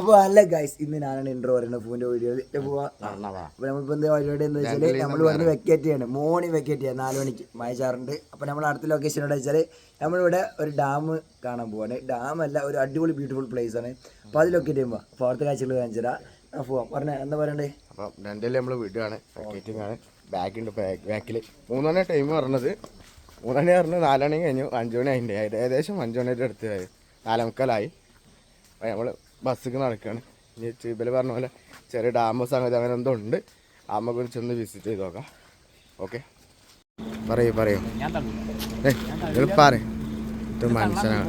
അപ്പോൾ അല്ല ഗൈസ്, ഇന്ന് ഞാനാണ് ഇൻട്രോ പറയുന്നത് പൂവിൻ്റെ വീഡിയോയിൽ പോവാ. അപ്പോൾ നമ്മളിപ്പോൾ എന്താ പരിപാടി എന്താ വെച്ചാൽ നമ്മൾ വന്ന് വെക്കേറ്റ് ചെയ്യാണ്, മോർണിംഗ് വെക്കേറ്റ് ചെയ്യാം 4 മണിക്ക് മഴ ചാറുണ്ട്. അപ്പോൾ നമ്മൾ അടുത്ത ലൊക്കേഷൻ എവിടെ വെച്ചാൽ നമ്മളിവിടെ ഒരു ഡാം കാണാൻ പോവാണ്. ഡാമല്ല, ഒരു അടിപൊളി ബ്യൂട്ടിഫുൾ പ്ലേസ് ആണ്. അപ്പോൾ അത് ലൊക്കേറ്റ് ചെയ്യുമ്പോൾ അപ്പോൾ അവിടുത്തെ കാഴ്ചകൾ കാണിച്ചു തരാം. പോവാം. പറഞ്ഞ എന്താ പറയണ്ടേ? അപ്പം രണ്ടിൽ നമ്മൾ വീഡിയോയാണ്, വെക്കേറ്റിംഗ് ആണ്. ബാക്കിൻ്റെ ബാക്കിൽ 3 മണി ടൈം പറഞ്ഞത്, 3 മണി പറഞ്ഞത് 4 മണി കഴിഞ്ഞു, 5 മണി അതിൻ്റെ ഏകദേശം 5 മണിയുടെ അടുത്ത് 4:45. അപ്പോൾ നമ്മൾ ബസ്സിക്ക് നടക്കുകയാണ്. ഇനി ചീബൽ പറഞ്ഞ പോലെ ചെറിയ ഡാമോ സംഗതി അങ്ങനെ എന്തോ ഉണ്ട്, ഡാമെ കുറിച്ച് ഒന്ന് വിസിറ്റ് ചെയ്ത് നോക്കാം. ഓക്കെ, പറയൂ ഇത് മനുഷ്യനാണ്.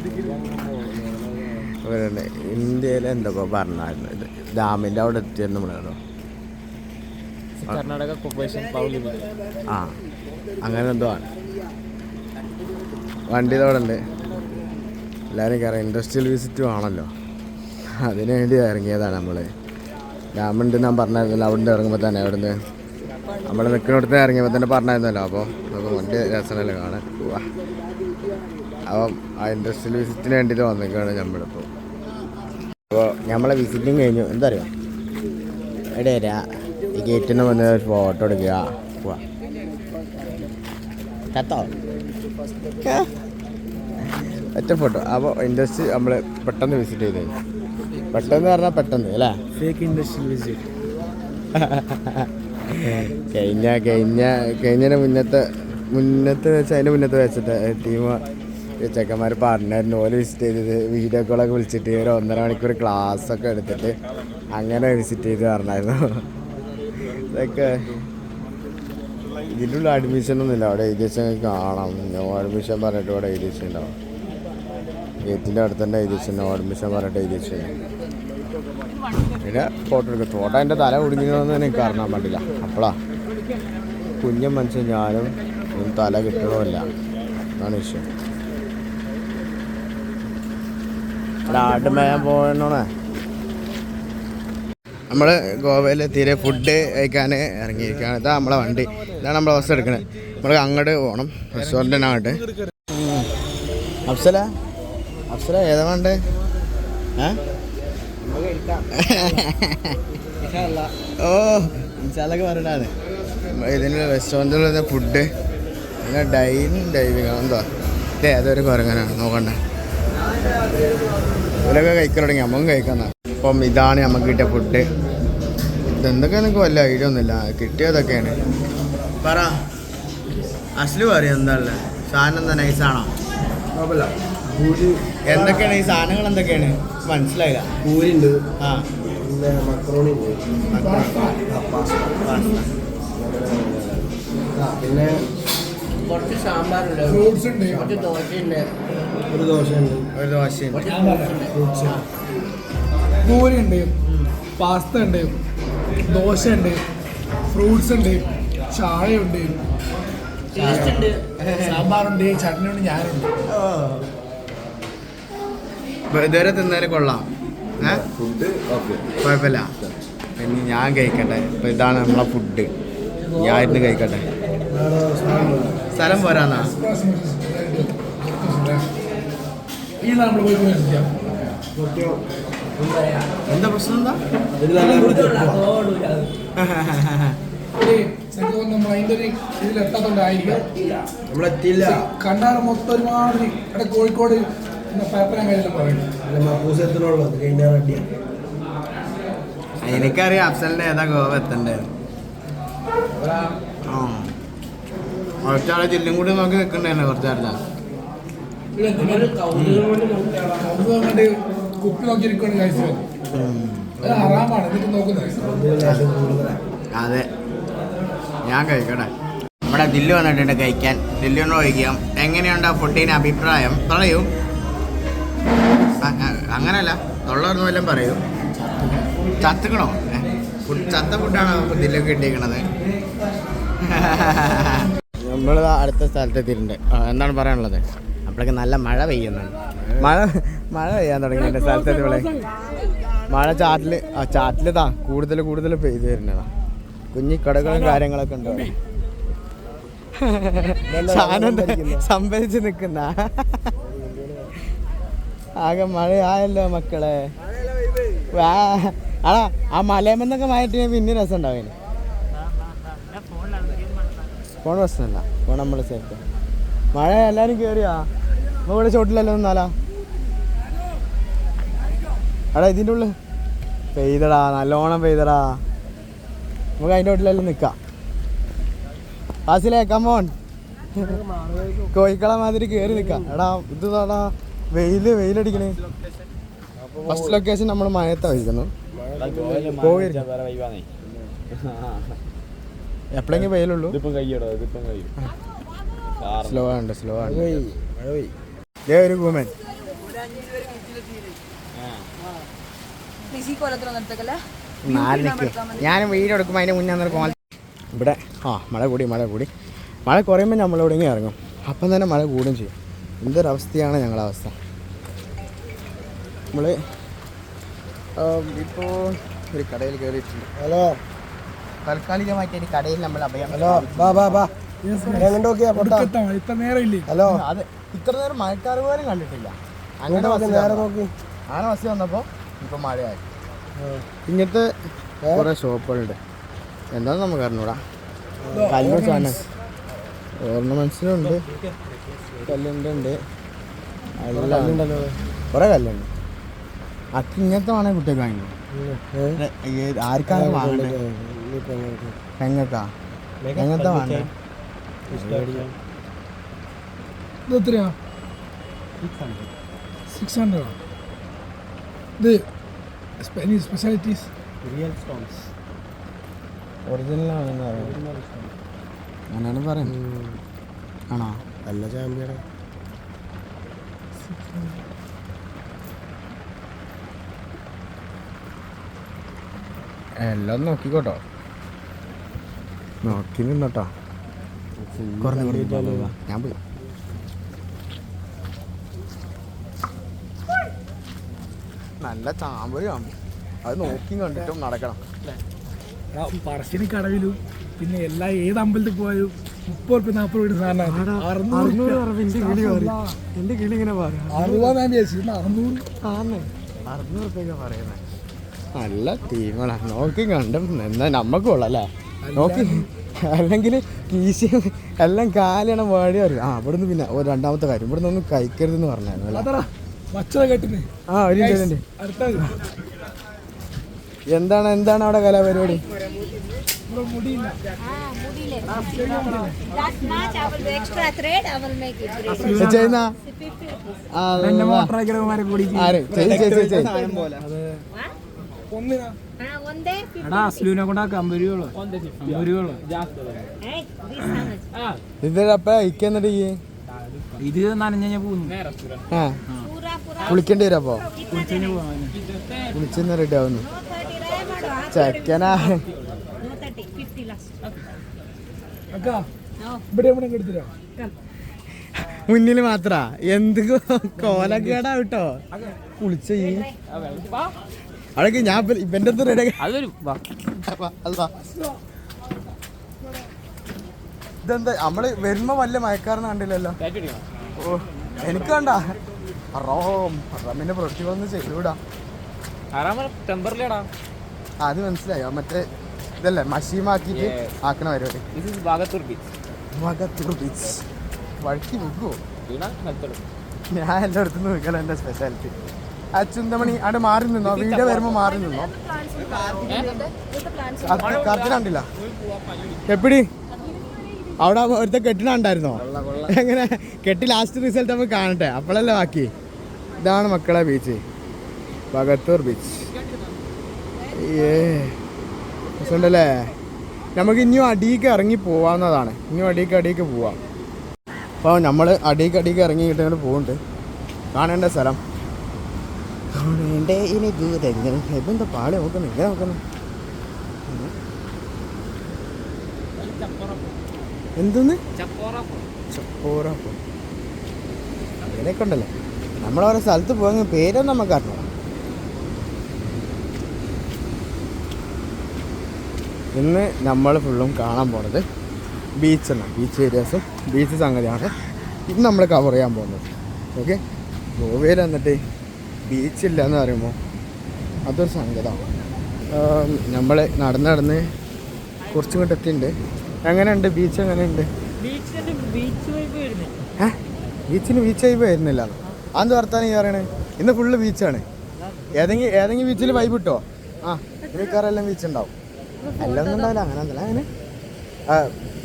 ഇന്ത്യയിൽ എന്തൊക്കെ പറഞ്ഞായിരുന്നു, ഇത് ഡാമിൻ്റെ അവിടെ എത്തിയെന്ന് നമ്മളാണോ? Karnataka corporation power limited. ആ, അങ്ങനെ എന്തോ ആണ്. വണ്ടി ഇതോടെ ഉണ്ട്. എല്ലാവരും കയറാം, ഇൻഡസ്ട്രിയൽ വിസിറ്റ് ആണല്ലോ, അതിന് വേണ്ടി ഇറങ്ങിയതാണ് നമ്മൾ. ഡാമുണ്ട് ഞാൻ പറഞ്ഞായിരുന്നല്ലോ, അവിടെ നിന്ന് ഇറങ്ങുമ്പോൾ തന്നെ അവിടുന്ന് നമ്മൾ നിൽക്കുന്നിടത്ത് ഇറങ്ങിയപ്പോൾ തന്നെ പറഞ്ഞായിരുന്നല്ലോ. അപ്പോൾ നമുക്ക് വണ്ടി രസമല്ലേ കാണാൻ പോവാ. അപ്പം ആ ഇൻഡസ്ട്രിയൽ വിസിറ്റിന് വേണ്ടിയിട്ട് വന്നിരിക്കുകയാണ് നമ്മളിപ്പോൾ. അപ്പോൾ നമ്മളെ വിസിറ്റിങ് കഴിഞ്ഞു. എന്താ അറിയോ, എവിടെ വരാ ഈ ഗേറ്റിന് വന്ന് ഒരു ഫോട്ടോ എടുക്കുക, പോവാ. കത്തോ ഒറ്റ ഫോട്ടോ. അപ്പോൾ ഇൻഡസ്ട്രി നമ്മൾ പെട്ടെന്ന് വിസിറ്റ് ചെയ്ത്, പെട്ടെന്ന് പറഞ്ഞാൽ പെട്ടെന്ന് അല്ലേ. Fake industrial visit. കഴിഞ്ഞതിന് മുന്നത്തെ വെച്ച് അതിൻ്റെ മുന്നത്തെ വെച്ചിട്ട് ടീം ചെക്കന്മാർ പറഞ്ഞായിരുന്നു ഓല് വിസിറ്റ് ചെയ്തത്. വീഡിയോ കോളൊക്കെ വിളിച്ചിട്ട് ഒരു 1.5 മണിക്കൂർ ക്ലാസ്സൊക്കെ എടുത്തിട്ട് അങ്ങനെ വിസിറ്റ് ചെയ്ത് പറഞ്ഞായിരുന്നു. ഇതൊക്കെ ഇതിലുള്ള അഡ്മിഷനൊന്നുമില്ല, അവിടെ എഴുതി വെച്ചാൽ കാണാം. നോ അഡ്മിഷൻ പറഞ്ഞിട്ട് ഇവിടെ എഴുതി വെച്ചിട്ടുണ്ടാവും. ഗേറ്റിൻ്റെ അടുത്ത് തന്നെ എഴുതി വെച്ചു, നോ അഡ്മിഷൻ പറഞ്ഞിട്ട് എഴുതി വെച്ചു. പിന്നെ ഫോട്ടോ എടുക്കും. ഫോട്ടോ എൻ്റെ തല കുടുങ്ങിയതെന്ന് എനിക്ക് കാണാൻ പറ്റില്ല. അപ്പോളാ കുഞ്ഞൻ മനുഷ്യൻ ഞാനും തല കിട്ടണമില്ല, അതാണ് വിഷയം. ആടുമേയാൻ പോകണോണേ. നമ്മൾ ഗോവയിൽ തീരെ ഫുഡ് കഴിക്കാൻ ഇറങ്ങിയിരിക്കുകയാണ്. ഇതാ നമ്മളെ വണ്ടി, ഇതാണ് നമ്മളെ ബസ് എടുക്കണത്. നമ്മൾ അങ്ങോട്ട് പോകണം, റെസ്റ്റോറൻറ്റിനങ്ങോട്ട്. അഫ്സല ഏതാ വേണ്ടേ? ഓ ഇൻഷാല്ലൊക്കെ പറഞ്ഞാണ്. ഇതിന് റെസ്റ്റോറൻറ്റിൽ ഫുഡ് പിന്നെ ഡൈവിങ് എന്തോ അതൊരു കുറങ്ങനാണ്, നോക്കണ്ട. ഇതിലൊക്കെ കഴിക്കാൻ തുടങ്ങി, നമുക്ക് കഴിക്കുന്ന. അപ്പം ഇതാണ് നമുക്ക് കിട്ടിയ ഫുഡ്. ഇതെന്തൊക്കെ എനിക്ക് വല്ല ഐഡിയ ഒന്നുമില്ല, കിട്ടിയതൊക്കെയാണ്. പറ അസ്ലു പറയും എന്താ ഉള്ളത് സാധനം? എന്താ നൈസാണോ? എന്തൊക്കെയാണ് ഈ സാധനങ്ങൾ? എന്തൊക്കെയാണ് മനസ്സിലായില്ല. പൂരിണ്ട്, ആ പിന്നെ മക്രോണി ഉണ്ട്, പിന്നെ കുറച്ച് സാമ്പാറുണ്ട്, ഫ്രൂട്ട്സ് ഉണ്ട്, കുറച്ച് ദോശയുണ്ട്, ഒരു ദോശയുണ്ട്, പൂരി ഉണ്ട്, പാസ്ത ഉണ്ട്, ദോശ ഉണ്ട്, ഫ്രൂട്ട്സ് ഉണ്ട്, ചായ ഉണ്ട്, സാമ്പാറുണ്ട്, ചട്നി ഉണ്ട്, ഞാനുണ്ട്. ഇതുവരെ തിന്നാലും കൊള്ളാം, ഫുഡ് കുഴപ്പമില്ല. പിന്നെ ഞാൻ കഴിക്കട്ടെ. ഇപ്പം ഇതാണ് നമ്മളെ ഫുഡ്, ഞാൻ ഇരുന്ന് കഴിക്കട്ടെ. സ്ഥലം പോരാന്നാ? എന്താ പ്രശ്നം? എന്താ നമ്മളെത്തിയില്ല. കണ്ടാൽ മൊത്തം ഒരുമാതിരി ഇവിടെ കോഴിക്കോട് പേപ്പറാൻ കാര്യമെല്ലാം പറയുന്നു. എനിക്കറിയാം അഫ്സലിൻ്റെ ഏതാ ഗോവ എത്തണ്ടേന്ന്. കുറച്ചാളെ ജില്ലും കൂടി നോക്കി നിൽക്കണ്ടേനെ കുറച്ചാളെ. കുപ്പി നോക്കിയിരിക്കുകയാണ് കഴിച്ചു. ആറാമാണ് എന്നിട്ട് നോക്കുന്നത്. അതെ, ഞാൻ കഴിക്കട്ടെ. ഇവിടെ ദില്ലു വന്നിട്ടുണ്ട് കഴിക്കാൻ. ദില്ലുവിനോട് ചോദിക്കാം എങ്ങനെയുണ്ട് ആ ഫുഡിന് അഭിപ്രായം, പറയൂ. അങ്ങനല്ല, തൊള്ളൊന്നും വല്ലതും പറയൂ. ചത്തുക്കണോ? ചത്ത ഫുഡാണോ ദില്ലു കിട്ടിയിരിക്കണത്? നമ്മൾ അടുത്ത സ്ഥലത്തെത്തിയിട്ടുണ്ട്. എന്താണ് പറയാനുള്ളത്? അപ്പോഴേക്ക് നല്ല മഴ പെയ്യുന്നുണ്ട്. മഴ പെയ്യാൻ തുടങ്ങി എൻ്റെ സ്ഥലത്തെത്തിയപ്പോളെ. മഴ ചാറ്റിലിതാ കൂടുതൽ പെയ്ത് വരുന്നതാ. കുഞ്ഞിക്കടകളും കാര്യങ്ങളൊക്കെ ഉണ്ട്. സാധനം സംഭരിച്ച് നിൽക്കുന്ന ആകെ മഴയായല്ലോ മക്കളെ. അടാ ആ മലയമെന്നൊക്കെ മാറ്റി പിന്നെ രസം ഉണ്ടാവില്ല. ഫോൺ പ്രശ്നമല്ല, ഫോൺ നമ്മൾ സേഫ്. മഴ എല്ലാവരും കയറിയാ ഇവിടെ ചോട്ടിലല്ലോ നിന്നാലാ. എടാ ഇതിൻ്റെ ഉള്ളിൽ പെയ്തടാ, നല്ലോണം പെയ്തടാ. നമുക്ക് അതിൻ്റെ വീട്ടിലെല്ലാം നിൽക്കാം. ഫാസിലേ കമോൺ, കോഴിക്കള മാതിരി കയറി നിൽക്കാം. എടാ ഇത് താടാ വെയിലടിക്കണേ. ഫസ്റ്റ് ലൊക്കേഷൻ നമ്മൾ മഴയത്താ വഹിക്കുന്നു. എപ്പോഴെങ്കിലും വെയിലുള്ളൂ. സ്ലോ ആണ്, സ്ലോ ആണ്. ഒരു വുമൻ ഞാൻ വീഡിയോ എടുക്കുമ്പോൾ അതിൻ്റെ മുന്നേ കോൾ ഇവിടെ മഴ കൂടി മഴ കുറയുമ്പോൾ നമ്മളെവിടെയെങ്കിലും ഇറങ്ങും. അപ്പം തന്നെ മഴ കൂടുകയും ചെയ്യും. എന്തൊരവസ്ഥയാണ് ഞങ്ങളുടെ അവസ്ഥ. നമ്മൾ ഇപ്പോൾ ഒരു കടയിൽ കയറിയിട്ടുണ്ട്. ഹലോ, താൽക്കാലികമായിട്ട് ഒരു കടയിൽ നമ്മൾ അഭയം. ഹലോ ഹലോ, അത് ഇത്ര നേരം മഴക്കാർ പോലും കണ്ടിട്ടില്ല. അങ്ങനെ അങ്ങനെ ബസ് വന്നപ്പോൾ ഇപ്പം മഴയായി. ഇങ്ങനത്തെ കുറേ ഷോപ്പുകളുണ്ട്. എന്താണെന്ന് നമുക്ക് അറിഞ്ഞൂടാ. കല്ല് സാധനം ഓർണമെൻറ്റ്സിനുണ്ട്, കല്ലുണ്ട്, എല്ലാം ഉണ്ടല്ലോ. കുറേ കല്ലുണ്ട്. അത് ഇങ്ങനത്തെ വേണേൽ കുട്ടിയൊക്കെ വാങ്ങിക്കും. ആർക്കാണ് വാങ്ങണ്ടേ? പെങ്ങക്കാ എങ്ങനത്തെ വേണ്ടേ? എത്രയാ? 600. ഇത് Spanish specialties. Real stones. ഒറിജിനലാണെന്ന് പറയുന്നത്. അങ്ങനെയാണ് പറയുന്നത്. ആണോ? നല്ല ചാമ്പ്യയുടെ എല്ലാം നോക്കിക്കോട്ടോ, നോക്കി നിന്നോട്ടോ. ഞാൻ പോയി. നല്ല ചാമ്പലാണ്. അത് നോക്കി കണ്ടിട്ടും നടക്കണം. പറശ്ശിനി കടവിലും പിന്നെ എല്ലാ ഏത് അമ്പലത്തിൽ പോയാലും 30 40 രൂപ സാധനമാണ്. 600 എൻ്റെ കിളി ഇങ്ങനെ പറയാം. 600 റുപ്യൊക്കെ പറയുന്നത്. നല്ല ടീമുകളാണ്. നോക്കി കണ്ടും എന്നാ നമ്മക്ക് കൊള്ളാല്ലേ. നോക്കി അല്ലെങ്കിൽ കീശ എല്ലാം കാലിയണം വാടി അറിയാം. ഇവിടുന്ന് പിന്നെ രണ്ടാമത്തെ കാര്യം, ഇവിടുന്ന് ഒന്നും കഴിക്കരുതെന്ന് പറഞ്ഞായിരുന്നു. എന്താണ് അവിടെ കലാപരിപാടി? ചെയ്യുന്ന ഇതപ്പ ഇക്കെന്നിട്ട് ഇത് നനഞ്ഞ പോകുന്നു. കുളിക്കേണ്ടി വരും. അപ്പൊ കുളിച്ചെന്ന് റെഡി ആവുന്നു. ചെക്കനാ മുന്നിൽ മാത്ര എന്ത് കോലക്കേടാ കേട്ടോ. കുളിച്ച അതൊക്കെ ഞാൻ ഇവന്റെ അടുത്ത് റെഡി. ഇതെന്താ നമ്മള് വരുമ്പോ വല്ല മയക്കാരനെ കണ്ടില്ലല്ലോ. ഓ എനിക്ക് കണ്ട റമ്മിന്റെ പ്രവൃത്തികളൊന്നും ചെയ്തുവിടാ. അത് മനസ്സിലായോ? മറ്റേ ഇതല്ലേ മഷീമാക്കിട്ട് ആക്കണ പരിപാടി. വകത്തൂർ ബീച്ച് വഴക്കി മുക്കുവോ? ഞാൻ എല്ലായിടത്തും നോക്കല. എൻ്റെ സ്പെഷ്യാലിറ്റി അച്ചുന്തമണി അവിടെ മാറി നിന്നോ. വീഡിയോ വരുമ്പോൾ മാറി നിന്നോ. കറക്റ്റ് കണ്ടില്ല എപ്പിടി അവിടെ ഒരുത്ത കെട്ടിനുണ്ടായിരുന്നോ? എങ്ങനെ കെട്ടി ലാസ്റ്റ് റിസൾട്ട് നമുക്ക് കാണട്ടെ, അപ്പോഴല്ലേ ബാക്കി. ഇതാണ് മക്കളെ ബീച്ച്, വകത്തൂർ ബീച്ച്. രസമുണ്ടല്ലേ. നമുക്ക് ഇനിയും അടിയിലേക്ക് ഇറങ്ങി പോവാവുന്നതാണ്. ഇനിയും അടിയിലേക്ക് പോവാം. അപ്പോൾ നമ്മൾ അടിയിലേക്ക് ഇറങ്ങിയിട്ട് ഇങ്ങനെ പോകുന്നുണ്ട്. കാണേണ്ട സ്ഥലം കാണേണ്ടേ ഇനി ദൂരങ്ങൾ. എന്താ പാളി നോക്കണം, ഇങ്ങനെ നോക്കണം. എന്തെന്ന് ചപ്പോറപ്പോ അങ്ങനെയൊക്കെ ഉണ്ടല്ലോ. നമ്മളോരോ സ്ഥലത്ത് പോയെങ്കിൽ പേരൊന്നും നമുക്ക് അറിഞ്ഞോ. ഇന്ന് നമ്മൾ ഫുള്ളും കാണാൻ പോണത് ബീച്ചാണ്. ബീച്ച് ഏരിയാസും ബീച്ച് സംഗതിയാണ് ഇന്ന് നമ്മൾ കവർ ചെയ്യാൻ പോകുന്നത്. ഓക്കെ, ഗോവയിൽ വന്നിട്ട് ബീച്ചില്ല എന്ന് പറയുമ്പോൾ അതൊരു സങ്കടം. നമ്മൾ നടന്ന് കുറച്ചും കൂടെ എത്തിയിട്ടുണ്ട്. എങ്ങനെയുണ്ട് ബീച്ച്? എങ്ങനെയുണ്ട്? ബീച്ചിന് ബീച്ച് വൈബ് വരുന്നില്ല. അതെന്ത് വർത്താനം ഈ പറയണേ? ഇന്ന് ഫുള്ള് ബീച്ചാണ്. ഏതെങ്കിലും ബീച്ചിൽ വൈബ് കിട്ടോ? ആ മിക്കവാറെല്ലാം ബീച്ച് ഉണ്ടാവും. എല്ലാം ഒന്നും ഉണ്ടാവില്ല. അങ്ങനെ ഒന്നുമില്ല. അങ്ങനെ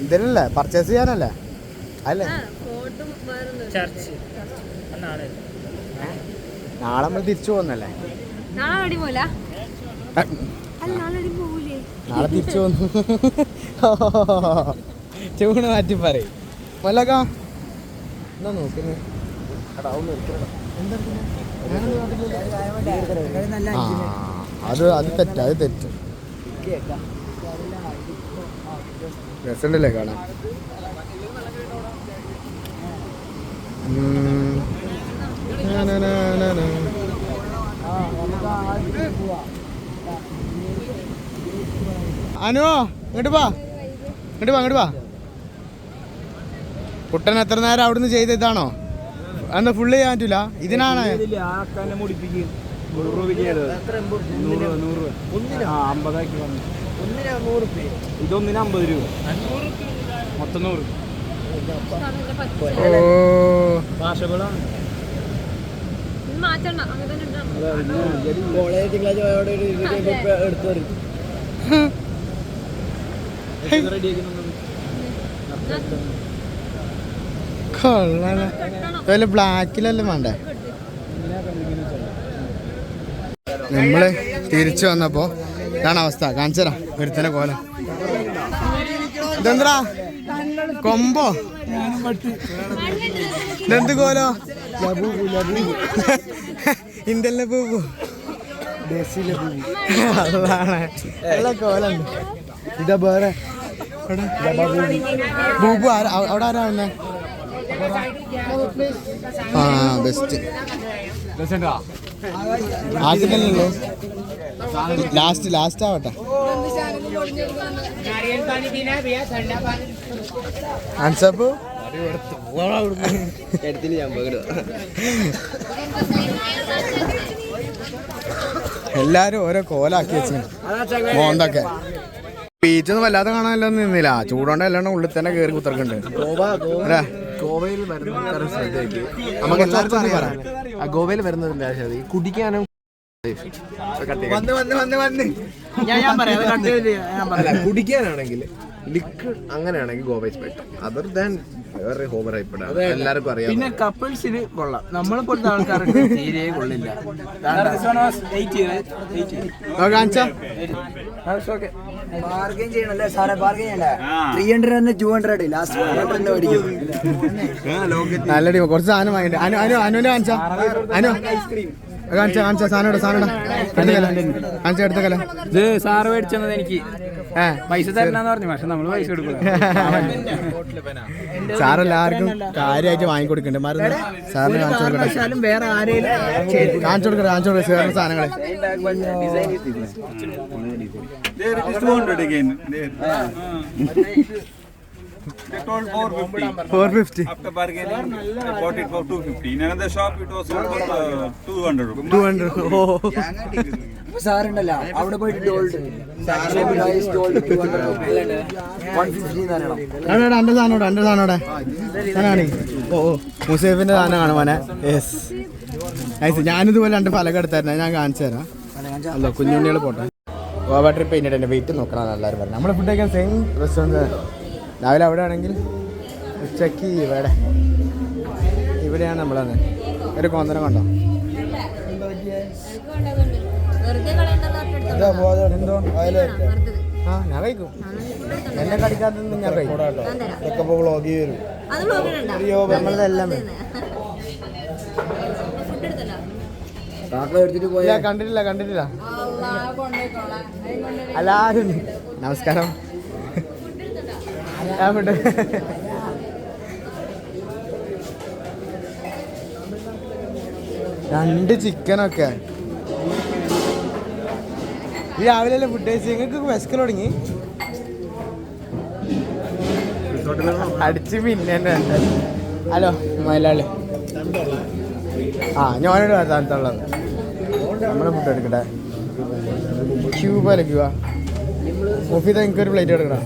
ഇതിനല്ലേ പർച്ചേസ് ചെയ്യാനല്ലേ? അല്ലേ നാളെ നമ്മൾ തിരിച്ചു പോകുന്നല്ലേ? നാളെ തിരിച്ചു പോന്നു. ചൂണ് മാറ്റി പറയും മൊല്ലക്ക എന്താ നോക്കുന്നത്? അത് തെറ്റ്, അത് തെറ്റ്. രസമുണ്ടല്ലേ കാണാൻ? അനു ഇങ്ങോട്ട് വാ. കുട്ടൻ എത്ര നേരം അവിടുന്ന് ചെയ്തതാണോ? അന്ന് ഫുള്ള് ചെയ്യാൻ പറ്റൂല. ഇതിനാണ് ഇതൊന്നിന് 50 രൂപ, മൊത്തം 100. ഭാഷകളാണ് കൊള്ളാം. ബ്ലാക്കിലല്ലേ വേണ്ടേ? നമ്മള് തിരിച്ചു വന്നപ്പോ ഇതാണ് അവസ്ഥ. കാണിച്ചരാ ഒരുത്തനെ കോലം. ഇതെന്താ കൊമ്പോ? ഇതെന്ത് കോലോ? ഇന്ത്യയിലെ പൂപ്പു അതാണ് കോലുണ്ട്. ഇതാ വേറെ ബൂബു. അവിടെ ആരാ വന്നേ? ആ ബെസ്റ്റ് ആക്കിട്ടല്ലോ. ലാസ്റ്റ് ആവട്ടെ. ആൻസപ്പു എല്ലാരും ഓരോ കോലാക്കി വെച്ചു മോന്തൊക്കെ. ബീച്ചൊന്നും വല്ലാതെ കാണാനല്ലോ നിന്നില്ല. ചൂടോണ്ട് എല്ലാം ഉള്ളിൽ തന്നെ കയറി കുത്തിറക്കുന്നുണ്ട്. ഗോവയിൽ നമുക്ക് എല്ലാവർക്കും അറിയാം. ഗോവയിൽ വരുന്നതിന്റെ കുടിക്കാനും കുടിക്കാനാണെങ്കിൽ ലിക്വിഡ് അങ്ങനെയാണെങ്കിൽ Goa is better. Other than വേറെ ഓവർ ഹൈപ്പഡ് എല്ലാവർക്കും അറിയാം. പിന്നെ കപ്പിൾസിന് കൊള്ളാം, നമ്മളെ പോലത്തെ ആൾക്കാർക്ക് തീരെ കൊള്ളില്ല. ബാർഗൈൻ ചെയ്യണല്ലേ സാറേ? ബാർഗൈൻ ചെയ്യണ്ടേ? 300 200 ലാസ്റ്റ് നല്ല ടീം. കുറച്ച് സാധനം വാങ്ങിട്ട് അനുവിനെ കാണിച്ചാ. കാണിച്ച സാധനം എടുത്തക്കല. ഇത് സാറ് മേടിച്ചത് എനിക്ക് പൈസ തരണന്ന് പറഞ്ഞു. പക്ഷെ നമ്മള് പൈസ കൊടുക്കില്ല. സാറെല്ലാവർക്കും കാര്യമായിട്ട് വാങ്ങിക്കൊടുക്കണ്ടേ? സാറിന് കാണിച്ചു കൊടുക്കട്ടെ. വേറെ ആരെയും കാണിച്ചു കൊടുക്കട്ടെ സാറിന് സാധനങ്ങള്. 450. After bargaining, I bought it for 250. In another shop, it was sold for 200 rupees. 200. സാറുണ്ടല്ലോ അവിടെ പോയിട്ട് ഗോൾഡ് 150 സാധനമാണ്. ഓ മുസേഫിന്റെ സാധനമാണ് മോനെ. Yes nice. ഞാനിതുപോലെ 2 ഫലകം എടുത്തായിരുന്നു. ഞാൻ കാണിച്ചു തരാം. അല്ല കുഞ്ഞുണ്ണികൾ പോട്ടെ. ഗോവ ട്രിപ്പ് കഴിഞ്ഞിട്ട് എൻ്റെ വെയിറ്റ് നോക്കണം എല്ലാവരും പറഞ്ഞു. നമ്മൾ ഫുഡ് കഴിക്കാൻ സെയിം റെസ്റ്റോറൻറ്റ്. രാവിലെ അവിടെ ആണെങ്കിൽ ഉച്ചയ്ക്ക് ഇവിടെയാണ് നമ്മളന്ന്. ഒരു കോന്തരം കണ്ടോ? ആ ഞാൻ കഴിക്കും. എന്നെ കടിക്കാത്തൊന്നും ഞാൻ കഴിക്കും. നമ്മളതെല്ലാം കണ്ടിട്ടില്ല. എല്ലാരും നമസ്കാരം. രണ്ട് ചിക്കനൊക്കെ ഈ രാവിലെ ഫുഡ് കഴിച്ച് നിങ്ങൾക്ക് വിശക്കൽ തുടങ്ങി. അടിച്ച് പിന്നെ ഹലോ മലയാളി. ഞാനോട് തണുത്തുള്ളത് നമ്മളെ ഫുഡ് എടുക്കട്ടെ. ക്യൂബ ക്യൂബ കോഫി എനിക്കൊരു പ്ലേറ്റ് എടുക്കണം.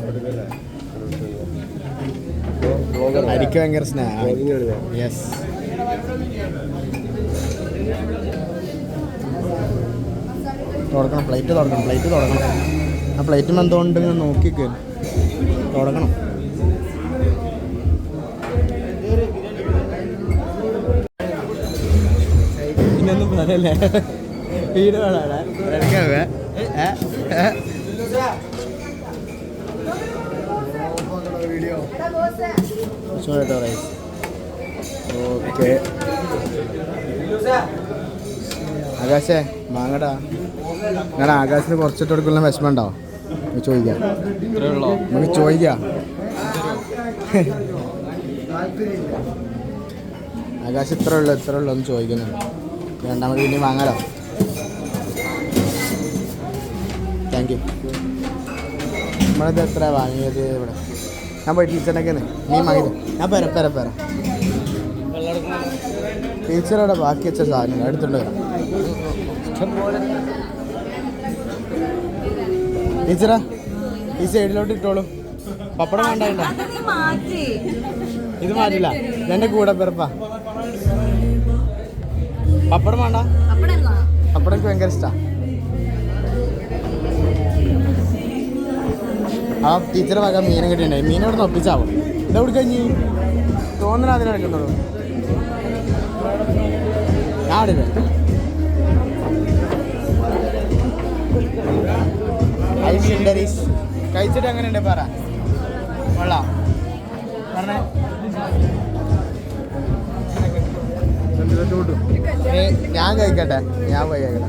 എനിക്ക് ഭയങ്കര സ്നാക്ക്. യെസ് തുടങ്ങണം, പ്ലേറ്റ് തുടങ്ങണം. ആ പ്ലേറ്റ് എന്തുകൊണ്ട് നോക്കിക്ക് തുടങ്ങണം. ഇന്നൊന്നും പറയല്ലേ വീട് വേണേ റൈസ്. ഓക്കെ ആകാശേ വാങ്ങടാ. ഞാൻ ആകാശത്തിന് കുറച്ചിട്ട് കൊടുക്കുന്ന വിഷമം ഉണ്ടോ നമുക്ക് ചോദിക്കാം. നമുക്ക് ചോദിക്കാം. ആകാശം ഇത്ര ഉള്ളൂ ഒന്ന് ചോദിക്കുന്നുണ്ട്. രണ്ടാമത് പിന്നെ വാങ്ങാലോ. Thank you. നമ്മളിത് എത്ര വാങ്ങിയത് ഇവിടെ? ഞാൻ പോയി ടീച്ചറിനൊക്കെ മീൻ വാങ്ങിയത്. ഞാൻ പെര ടീച്ചറോടെ ബാക്കി വെച്ച സാധനങ്ങൾ എടുത്തുകൊണ്ട് വരാം. ടീച്ചറാ ഈ സൈഡിലോട്ട് ഇട്ടോളൂ. പപ്പടം വേണ്ട. ഇത് മാറ്റില്ല. എൻ്റെ കൂടെ പിറപ്പാ. പപ്പടം വേണ്ട. പപ്പടം എനിക്ക് ഭയങ്കര ഇഷ്ടമാണ്. ആ ടീച്ചറെ വക മീനും കിട്ടിയിട്ടുണ്ടായി. മീനോട് നിന്ന് ഒപ്പിച്ചാവും. ഇതെവിടെ കഴിഞ്ഞ് തോന്നണ അതിന് നടക്കുന്നുള്ളൂ. ഞാൻ അവിടെ കഴിച്ചിട്ട് എങ്ങനെയുണ്ട് പറ. കൊള്ളാം പറഞ്ഞേ. ഞാൻ കഴിക്കട്ടെ. ഞാൻ പോയി കഴിക്കട്ടെ.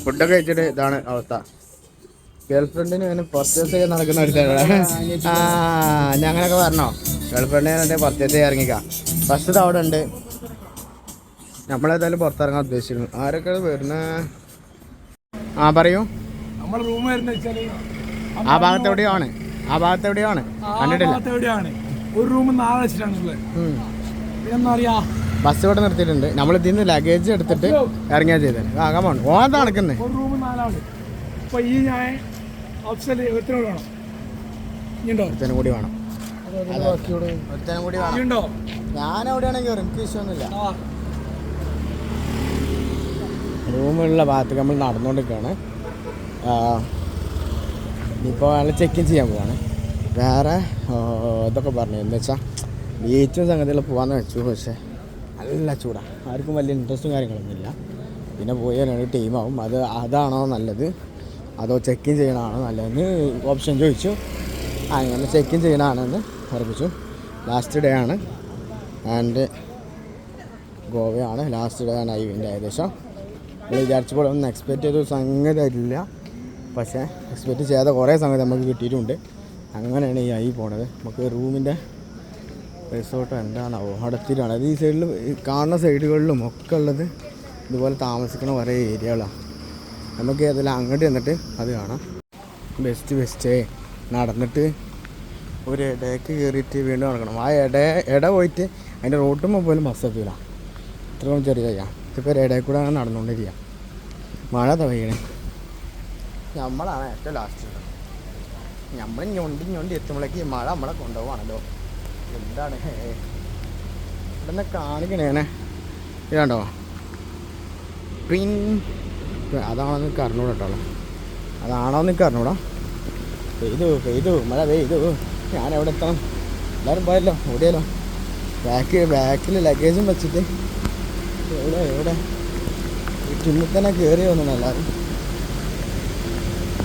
ഫുഡൊക്കെ കഴിച്ചിട്ട് ഇതാണ് അവസ്ഥ. ഗേൾഫ്രണ്ടിന് ഇങ്ങനെ പർച്ചേസ് ചെയ്യാൻ നടക്കുന്ന ഒരു ഞാൻ അങ്ങനെയൊക്കെ പറഞ്ഞോ. ഗേൾഫ്രണ്ടിനെ പർച്ചേസ് ചെയ്യാൻ ഇറങ്ങിക്കാം. ഫസ്റ്റ് അവിടെ ഉണ്ട്. നമ്മളേതായാലും പുറത്തിറങ്ങാൻ ഉദ്ദേശിക്കുന്നു. ആരൊക്കെ വരുന്ന പറയൂ. നമ്മുടെ റൂം വരുന്ന വെച്ചാല് ആ ഭാഗത്തെവിടെയാണ് കണ്ടിട്ടില്ല. ഒരു റൂം 4 വെച്ചിട്ടാണുള്ളത്. പിന്നെന്താ പറയാ, ബസ് ഇവിടെ നിർത്തിയിട്ടുണ്ട്. നമ്മൾ ഇതിന്ന് ലഗേജ് എടുത്തിട്ട് ഇറങ്ങിയാ ചെയ്തത്. ആകാമാണ് ഓന്താ നടക്കുന്നത്. ഒരു റൂം 4 ആണ്. അപ്പൊ ഈ ഞാൻ ഓപ്ഷനിൽ ഒരുത്തനോട് വേണം. ഒരുത്തനും കൂടി വേണം. ഞാൻ എവിടെയാണെങ്കിൽ എനിക്ക് വിഷയമൊന്നുമില്ല. റൂമുള്ള ഭാഗത്തേക്ക് നമ്മൾ നടന്നുകൊണ്ടിരിക്കുകയാണ്. ഇപ്പോൾ അയാൾ ചെക്കിൻ ചെയ്യാൻ പോവാണ്. വേറെ ഇതൊക്കെ പറഞ്ഞു എന്ന് വെച്ചാൽ ബീച്ചും സംഗതികൾ പോകാമെന്ന് വെച്ചു. പക്ഷേ നല്ല ചൂടാണ്. ആർക്കും വലിയ ഇൻട്രസ്റ്റും കാര്യങ്ങളൊന്നുമില്ല. പിന്നെ പോയാൽ ടീമാവും. അതാണോ നല്ലത് അതോ ചെക്കിൻ ചെയ്യണമാണോ നല്ലതെന്ന് ഓപ്ഷൻ ചോദിച്ചു. അങ്ങനെ ചെക്കിൻ ചെയ്യണമാണെന്ന് ഉറപ്പിച്ചു. ലാസ്റ്റ് ഡേ ആണ്. ആൻഡ് ഗോവയാണ് ലാസ്റ്റ് ഡേ ആണ് ഇതിൻ്റെ ഏകദേശം. നമ്മൾ വിചാരിച്ചപ്പോൾ ഒന്നും എക്സ്പെക്റ്റ് ചെയ്ത സംഗതി ആയിട്ടില്ല. പക്ഷേ എക്സ്പെക്റ്റ് ചെയ്യാതെ കുറേ സംഗതി നമുക്ക് കിട്ടിയിട്ടുണ്ട്. അങ്ങനെയാണ് ഈ പോണത്. നമുക്ക് റൂമിൻ്റെ റിസോർട്ട് എന്താണാവോ അടുത്തിട്ടാണ്. അത് ഈ സൈഡിൽ കാണുന്ന സൈഡുകളിലും ഒക്കെ ഉള്ളത് ഇതുപോലെ താമസിക്കുന്ന കുറേ ഏരിയകളാണ്. നമുക്ക് ഏതെല്ലാം അങ്ങോട്ട് ചെന്നിട്ട് അത് കാണാം. ബെസ്റ്റ് നടന്നിട്ട് ഒരു ഇടയ്ക്ക് കയറിയിട്ട് വീണ്ടും നടക്കണം. ആ ഇട പോയിട്ട് അതിൻ്റെ റോട്ടുമ്പോൾ പോലും ബസ് എത്തില്ല. ഇത്രയും ചെറിയ ഇപ്പോൾ ഒരു ഇടയിൽ കൂടെ നടന്നുകൊണ്ടിരിക്കുക. മഴ തവയണേ. നമ്മളാണ് ഏറ്റവും ലാസ്റ്റ്. നമ്മൾ ഞൊണ്ടി എത്തുമ്പോഴേക്ക് മഴ നമ്മളെ കൊണ്ടുപോവാണല്ലോ. എന്താണ് ഇവിടെ കാണിക്കണേനെ ഇതാണ്ടോ അതാണോ നിനക്ക് അറിഞ്ഞൂടാ കേട്ടോ. അതാണോ നിനക്ക് അറിഞ്ഞൂടാ. പെയ്തു മഴ പെയ്തു. ഞാനെവിടെ എത്തണം? എല്ലാവരും പോയല്ലോ, ഓടിയല്ലോ. ബാക്കിൽ ലഗേജും വെച്ചിട്ട് എവിടെ ചുമ്മിൽ തന്നെ കയറി വന്നു എല്ലാവരും.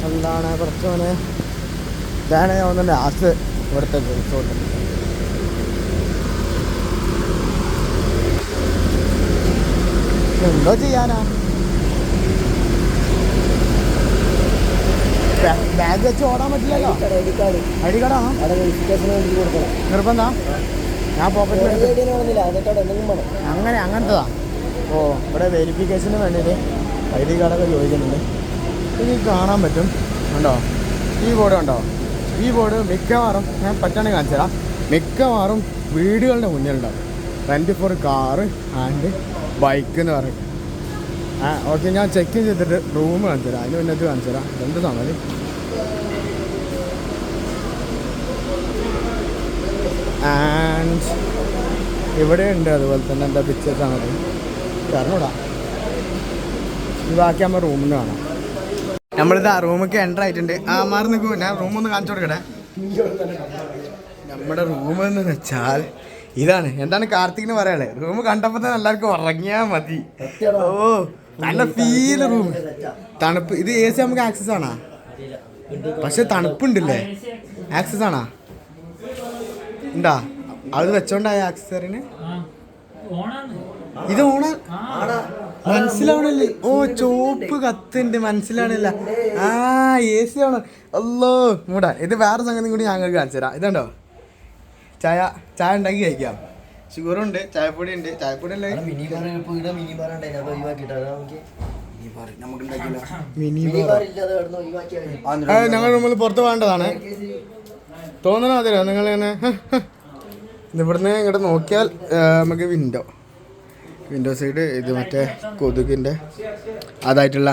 എന്താണ് പ്രശ്നം? ഇതാണ് ഞാൻ വന്ന ലാസ്റ്റ് ഇവിടുത്തെ റിസോർട്ട്. എന്തോ ചെയ്യാനാ, ബാഗ് വെച്ച് ഓടാൻ പറ്റില്ലല്ലോ. ഐ ഡി കാർഡാണോ നിർബന്ധം? ഞാൻ പോക്കറ്റിൽ അങ്ങനത്തതാ. ഓ ഇവിടെ വെരിഫിക്കേഷന് വേണ്ടിയിട്ട് ഐ ഡി കാർഡൊക്കെ ചോദിക്കുന്നുണ്ട്. ഇത് കാണാൻ പറ്റും. ഉണ്ടോ ഈ ബോർഡ് ഉണ്ടോ? ഈ ബോർഡ് മിക്കവാറും ഞാൻ പറ്റാണെങ്കിൽ കാണിച്ചു തരാം. മിക്കവാറും വീടുകളുടെ മുന്നിലുണ്ടാവും. Rent for car and bike എന്ന് പറഞ്ഞിട്ട്. ആ ഓക്കെ, ഞാൻ ചെക്ക് ചെയ്തിട്ട് റൂം കാണിച്ചു തരാം. അതിന് മുന്നേ കാണിച്ചു തരാം. രണ്ട് സമയം ആൻഡ് ഇവിടെ ഉണ്ട് അതുപോലെ തന്നെ എന്താ പിക്ചേഴ്സാണ് അത് പറഞ്ഞൂടാ. ഇത് ബാക്കി നമ്മൾ റൂമിൽ നിന്ന് കാണാം. നമ്മളിത് ആ റൂമൊക്കെ എൻ്റർ ആയിട്ടുണ്ട്. ആ മാറി നിൽക്കും, ഞാൻ റൂമൊന്ന് കാണിച്ചു കൊടുക്കട്ടെ. നമ്മുടെ റൂം എന്ന് വെച്ചാൽ ഇതാണ്. എന്താണ് കാർത്തികിന് പറയാളെ, റൂം കണ്ടപ്പോൾ തന്നെ എല്ലാവർക്കും ഉറങ്ങിയാൽ മതി. ഓ നല്ല ഫീല് റൂം. തണുപ്പ്. ഇത് എ സി നമുക്ക് ആക്സസ് ആണോ? പക്ഷെ തണുപ്പുണ്ടല്ലേ? ആക്സസ് ആണോ? ഉണ്ടാ അത് വെച്ചോണ്ടായ ആക്സസറിന് ഇത് ഓണ മനസ്സിലാവണില്ലേ? ഓ ചോപ്പ് കത്തുണ്ട്, മനസ്സിലാവണില്ല. ആ എ സി ആണ്. അല്ലോ മൂടാ. ഇത് വേറെ സംഗതി കൂടി ഞങ്ങൾക്ക് കാണിച്ചു തരാം. ഇതുണ്ടോ ചായ ഉണ്ടാക്കി കഴിക്കാം. ഷുഗറുണ്ട്, ചായപ്പൊടി ഉണ്ട്. ചായപ്പൊടി അല്ലേ മിനി ഞങ്ങൾ നമ്മൾ പുറത്ത് പോകേണ്ടതാണ് തോന്നണോ? അതിലോ നിങ്ങൾ ഇങ്ങനെ ഇവിടുന്ന് ഇങ്ങോട്ട് നോക്കിയാൽ നമുക്ക് വിൻഡോ സൈഡ്. ഇത് മറ്റേ കൊതുകിൻ്റെ അതായിട്ടുള്ള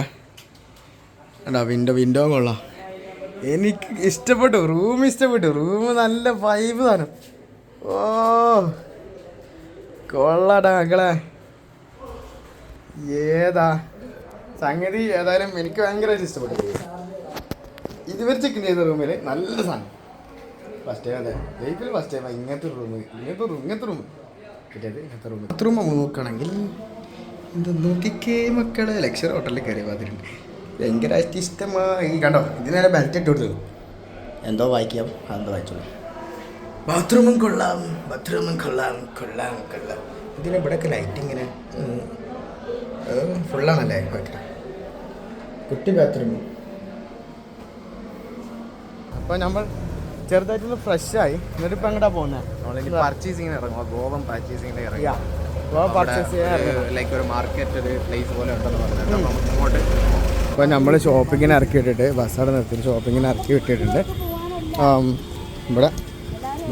വിൻഡോ കൊള്ളാം. എനിക്ക് ഇഷ്ടപ്പെട്ടു, റൂം ഇഷ്ടപ്പെട്ടു. റൂം നല്ല വൈബ് സാധനം. ഓ കൊള്ളാടാ മക്കളെ. ഏതാ സംഗതി ഏതായാലും എനിക്ക് ഭയങ്കരമായിട്ട് ഇഷ്ടപ്പെട്ടു. ഇതുവരെ ചെക്ക് ചെയ്ത റൂമിൽ നല്ല സാധനം. ഫസ്റ്റ് ടൈം അല്ലേ ലൈഫിൽ ഫസ്റ്റ് ടൈം ഇങ്ങനത്തെ റൂം കിട്ടിയത്. ഇങ്ങനത്തെ റൂം നോക്കുകയാണെങ്കിൽ എന്താ നോക്കിക്കേ മക്കളെ. ലക്ഷർ ഹോട്ടലിൽ കയറി വന്നിട്ടുണ്ട്. ഭയങ്കരമായിട്ട് ഇഷ്ടമായി. കണ്ടോ ഇതിനെ ബെൽറ്റ് ഇട്ട് കൊടുത്തു. എന്തോ വായിക്കാം, അതെന്തോ വായിച്ചോളൂ. ബാത്റൂമും കൊള്ളാം. ഇതിന് ഇവിടെയൊക്കെ ലൈറ്റ് ഇങ്ങനെ ഫുള്ളാണല്ലേ വയ്ക്കണം. കുട്ടി ബാത്റൂം. അപ്പോൾ നമ്മൾ ചെറുതായിട്ടൊന്ന് ഫ്രഷായി. എന്നിട്ട് ഇപ്പം എങ്ങോട്ടാ പോകുന്നത്? പർച്ചേസിങ്ങിന് ഇറങ്ങുക. ഗോവൻ പർച്ചേസിങ്ങിന് ഇറങ്ങുക. ലൈക്ക് ഒരു മാർക്കറ്റ്, ഒരു പ്ലേസ് പോലെ ഉണ്ടെന്ന് പറഞ്ഞിട്ട് അങ്ങോട്ട്. അപ്പോൾ നമ്മൾ ഷോപ്പിങ്ങിന് ഇറക്കി വിട്ടിട്ട് ബസ്സവിടെ നിർത്തി ഷോപ്പിങ്ങിന് ഇറക്കി വിട്ടിട്ടുണ്ട്. ഇവിടെ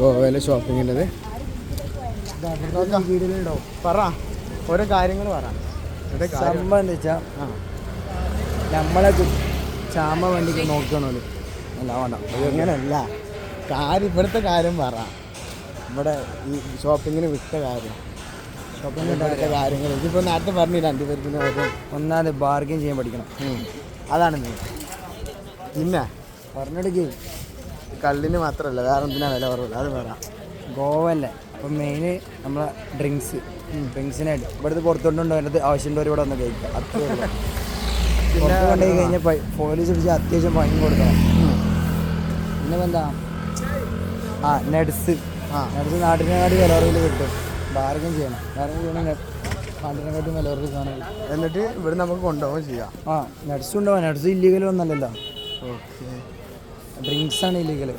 ഗോവയിലെ ഷോപ്പിങ്ങിൻ്റെത് പറ, ഓരോ കാര്യങ്ങൾ പറ. സംബന്ധിച്ചാൽ നമ്മളെ ചാമ വണ്ടിക്ക് നോക്കണല്ലോ. അല്ല വേണ്ട, അങ്ങനെയല്ല കാര്യം. ഇവിടുത്തെ കാര്യം പറ. ഇവിടെ ഈ ഷോപ്പിങ്ങിന് വിട്ട കാര്യം, ഷോപ്പിങ്ങിന് വിട്ട കാര്യങ്ങൾ. ഇതിപ്പോൾ നേരത്തെ പറഞ്ഞില്ല, രണ്ട് പേർക്ക് ഒന്നാമത് ബാർഗെയിൻ ചെയ്യാൻ പഠിക്കണം. അതാണ് നീ. പിന്നെ പറഞ്ഞെടുക്ക്. കള്ളിന് മാത്രമല്ല വേറെ എന്തിനാ വില കുറവില്ല, അത് പറയാം. ഗോവല്ലേ അപ്പം മെയിന് നമ്മളെ ഡ്രിങ്ക്സിനായിട്ട് ഇവിടുത്തെ പുറത്തോണ്ടുണ്ടോ അതിനകത്ത് ആവശ്യമുള്ളവർ ഇവിടെ വന്ന് കഴിക്കുക. അത്രേ ഉള്ളൂ. പിന്നെ കൊണ്ടുപോയി കഴിഞ്ഞാൽ പോലീസ് പിടിച്ചാൽ അത്യാവശ്യം ഫൈൻ കൊടുക്കണം. പിന്നെ എന്താ നട്സ് നാട്ടിനെക്കാട്ടി വില കുറവിൽ കിട്ടും. ബാർഗെയിൻ ചെയ്യണം. നാട്ടിനെക്കാട്ടി വില കുറവിൽ കാണാൻ. എന്നിട്ട് ഇവിടെ നമുക്ക് കൊണ്ടുപോകാൻ ചെയ്യാം. നട്സ് ഉണ്ടാവാം. നട്സ് ഇല്ലീഗൽ ഒന്നല്ലല്ലോ. ഓക്കെ, ഡ്രിങ്ക്സാണ് ഇല്ലീഗൽ.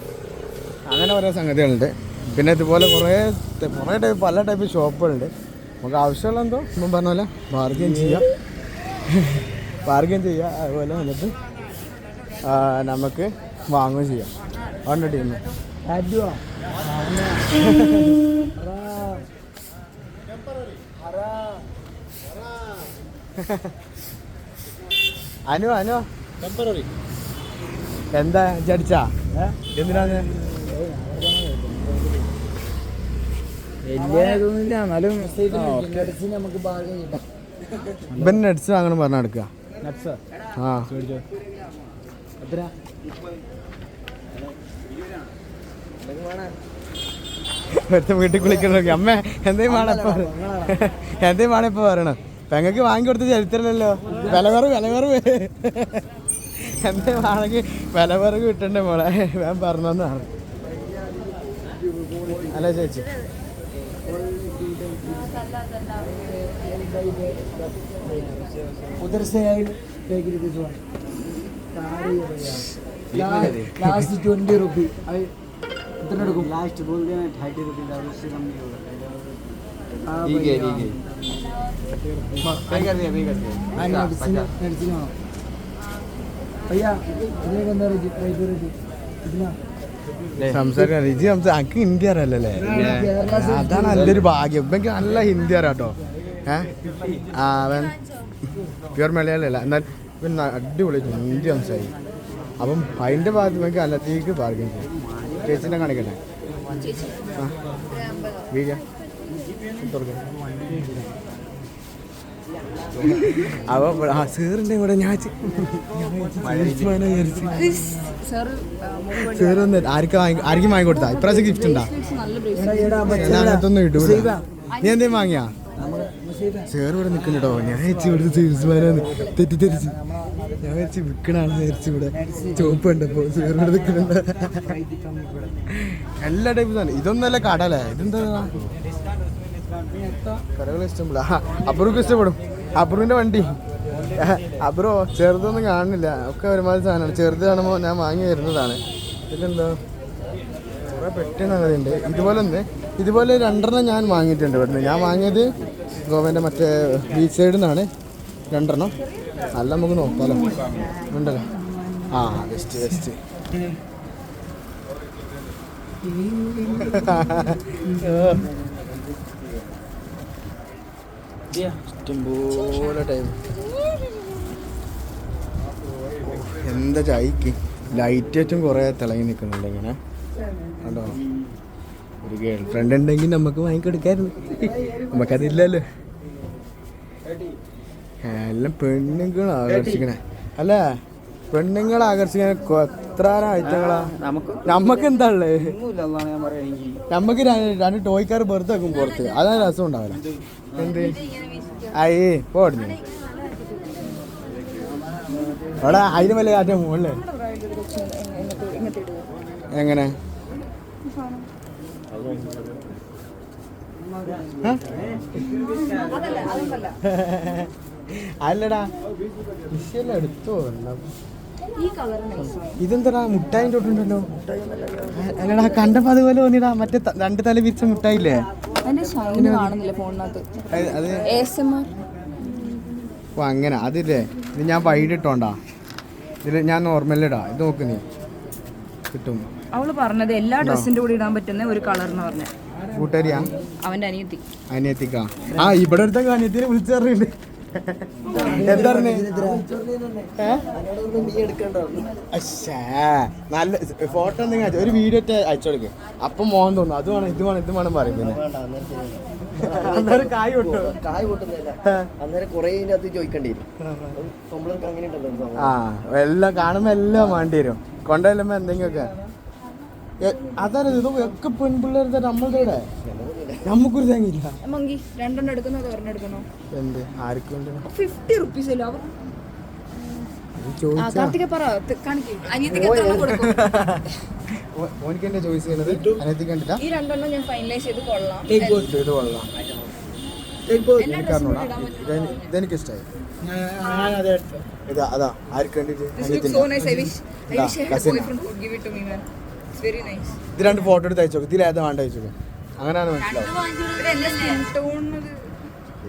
അങ്ങനെ ഓരോ സംഗതികളുണ്ട്. പിന്നെ ഇതുപോലെ കുറേ ടൈപ്പ് പല ടൈപ്പ് ഷോപ്പുകളുണ്ട്. നമുക്ക് ആവശ്യമുള്ള എന്തോ ഒന്നും പറഞ്ഞ പോലെ ബാർഗെയിൻ ചെയ്യാം. അതുപോലെ എന്നിട്ട് നമുക്ക് വാങ്ങുകയും ചെയ്യാം. അതുകൊണ്ട് ടീം അനു എന്താ ചടിച്ചാ എന്തിനാണ്? വലിയ എന്നാലും നമുക്ക് ബാർഗെയിൻ ചെയ്യാം. ഇപ്പം നട്സ് വാങ്ങണം പറഞ്ഞ എടുക്കുക. ആ ഇവിടുത്തെ വീട്ടിൽ കുളിക്കണ അമ്മ എന്തേലും വേണം ഇപ്പൊ പറയണം. പെങ്ങൾക്ക് വാങ്ങി കൊടുത്ത ചരിത്രമല്ലല്ലോ. വില കുറവ് എന്തേലും വേണമെങ്കിൽ വില കുറവ് കിട്ടണ്ടേ മോളെ, ഞാൻ പറഞ്ഞതാണ്. അല്ല ചേച്ചി उधर से आई this one लास्ट 20 रुपी कितना रकम लास्ट बोल रहे हैं 30 रुपी का, उससे कम नहीं होगा. ठीक है भैया कितने के अंदर कितना സംസാരിക്കാൻ രുചി എനിക്ക് ഹിന്ദി അറിയാലല്ലേ. അതാണ് നല്ലൊരു ഭാഗ്യം. എനിക്ക് നല്ല ഹിന്ദി അറിയാം കേട്ടോ. അവൻ പ്യുവർ മലയാളമല്ല, എന്നാൽ പിന്നെ അടിപൊളി ഹിന്ദി സംസാരിക്കും. അപ്പം അതിൻ്റെ ഭാഗത്ത് അല്ലത്തേക്ക് ബാർഗൈൻ ചെയ്യും. ചേച്ചിനെ കാണിക്കട്ടെ. ആ വീഴ അപ്പോൾ ആ സേറിൻ്റെ കൂടെ ഞാൻ സേർ വന്ന് ആർക്കും വാങ്ങിക്കൊടുത്താ? ഇപ്രാവശ്യം ഗിഫ്റ്റ് ഉണ്ടാ? അങ്ങനത്തൊന്നും ഇടൂല. നീ എന്തേലും വാങ്ങിയാ? സേർ ഇവിടെ നിൽക്കുന്നുണ്ടോ? ഞാൻ വെച്ച് ഇവിടുത്തെ സെയിൽസ്മാനാന്ന് തെറ്റിദ്ധരിച്ച്. ഞാൻ വെച്ച് വിൽക്കണാണ് വിചാരിച്ചു. ഇവിടെ ചോപ്പ് കണ്ടപ്പോൾ സേർ ഇവിടെ നിൽക്കുന്നുണ്ട്. എല്ലാ ടൈപ്പ് തന്നെ. ഇതൊന്നല്ല കടലേ, ഇതെന്താ കടകൾ ഇഷ്ടപ്പെടില്ല. അപ്പുറക്ക് ഇഷ്ടപ്പെടും. അപ്പുറിൻ്റെ വണ്ടി അപ്പുറോ ചെറുതൊന്നും കാണുന്നില്ല, ഒക്കെ ഒരുമാതിരി സാധനമാണ്. ചെറുത് കാണുമ്പോൾ ഞാൻ വാങ്ങി വരുന്നതാണ്. ഇതെന്താ കുറേ പെട്ടെന്ന് ഉണ്ട്. ഇതുപോലെ 2 ഞാൻ വാങ്ങിയിട്ടുണ്ട് ഇവിടുന്ന്. ഞാൻ വാങ്ങിയത് ഗോവൻ്റെ മറ്റേ ബീച്ച് സൈഡിൽ നിന്നാണ് 2. നല്ല നമുക്ക് നോക്കാമല്ലോ, ഉണ്ടല്ലോ. ആ വെസ്റ്റ് ഇഷ്ടംപോലെ ടൈം. എന്താ ചായക്ക് ലൈറ്റേറ്റും കുറേ തിളങ്ങി നിൽക്കുന്നുണ്ട് ഇങ്ങനെ കണ്ടോ. ഒരു ഗേൾ ഫ്രണ്ട് ഉണ്ടെങ്കിൽ നമുക്ക് വാങ്ങിക്കൊടുക്കായിരുന്നു, നമുക്കതില്ലല്ലോ. എല്ലാം പെണ്ണുങ്ങൾ ആകർഷിക്കണേ അല്ലേ? പെണ്ണുങ്ങളെ ആകർഷിക്കാൻ എത്ര ഐറ്റങ്ങളാ. നമുക്ക് എന്താ ഉള്ളത്? നമുക്ക് 2 ടോയ്ക്കാർ വെറുതെ വെക്കും പുറത്ത്, അതാണ് രസം ഉണ്ടാവില്ല. എന്ത് അയ്യേ പോടുന്നു അവിടെ അതിന് വല്ല കാറ്റ മുകളിലേ. എങ്ങനെ അല്ലടാ വിഷയല്ല എടുത്തോ. ഇതെന്താ മുട്ടായി തൊട്ടുണ്ടല്ലോ? അല്ലടാ കണ്ടപ്പോ അതുപോലെ തോന്നിയടാ. മറ്റേ 2 തല വിരിച്ച മുട്ടായില്ലേ? അത് ഓ അങ്ങനെ അതില്ലേ. ഇത് ഞാൻ വൈഡ് ഇട്ടോണ്ടാ. ഇതിൽ ഞാൻ നോർമലിടാ. ഇത് നോക്ക് നീ കിട്ടും. അവള് പറഞ്ഞത് എല്ലാ ഡ്രസ്സിന്റെ കൂടെ ഇടാൻ പറ്റുന്ന ഒരു കളർ എന്ന് പറഞ്ഞ കൂട്ടുകാരിയാ അവന്റെ അനിയത്തിക്കാ. ആ ഇവിടെ അടുത്ത അനിയത്തിനെ വിളിച്ചു പറഞ്ഞിട്ടുണ്ട്. എന്താ നല്ല ഫോട്ടോ എന്തെങ്കിലും ഒരു വീഡിയോ അയച്ചു കൊടുക്കും. അപ്പം മോഹൻ തോന്നും അത് വേണം ഇത് വേണം പറയും. പിന്നെ അന്നേരം കായ് ആ എല്ലാം കാണുമ്പോ എല്ലാം വേണ്ടി വരും. കൊണ്ടുവരുമ്പോ എന്തെങ്കിലുമൊക്കെ അതാണ്. ഇതൊക്കെ പെൺപിള്ളേരുടെ നമ്മളുടെ നമുക്കൊരു തേങ്ങയില്ല. എന്ത് ആർക്കും ഓനിക്ക് എന്റെ ചോയ്സ് ചെയ്യുന്നത് അനിയത്തി കണ്ടിട്ടാ. ഇതെനിക്ക് ഇഷ്ടമായി. അതാ ആർക്ക് വേണ്ടിട്ട് ഇത് 2 ഫോട്ടോ എടുത്ത് അയച്ചോക്കും. ഇതിലേതാ വേണ്ട അയച്ചോക്കും. അങ്ങനെയാണ് മനസ്സിലാവും.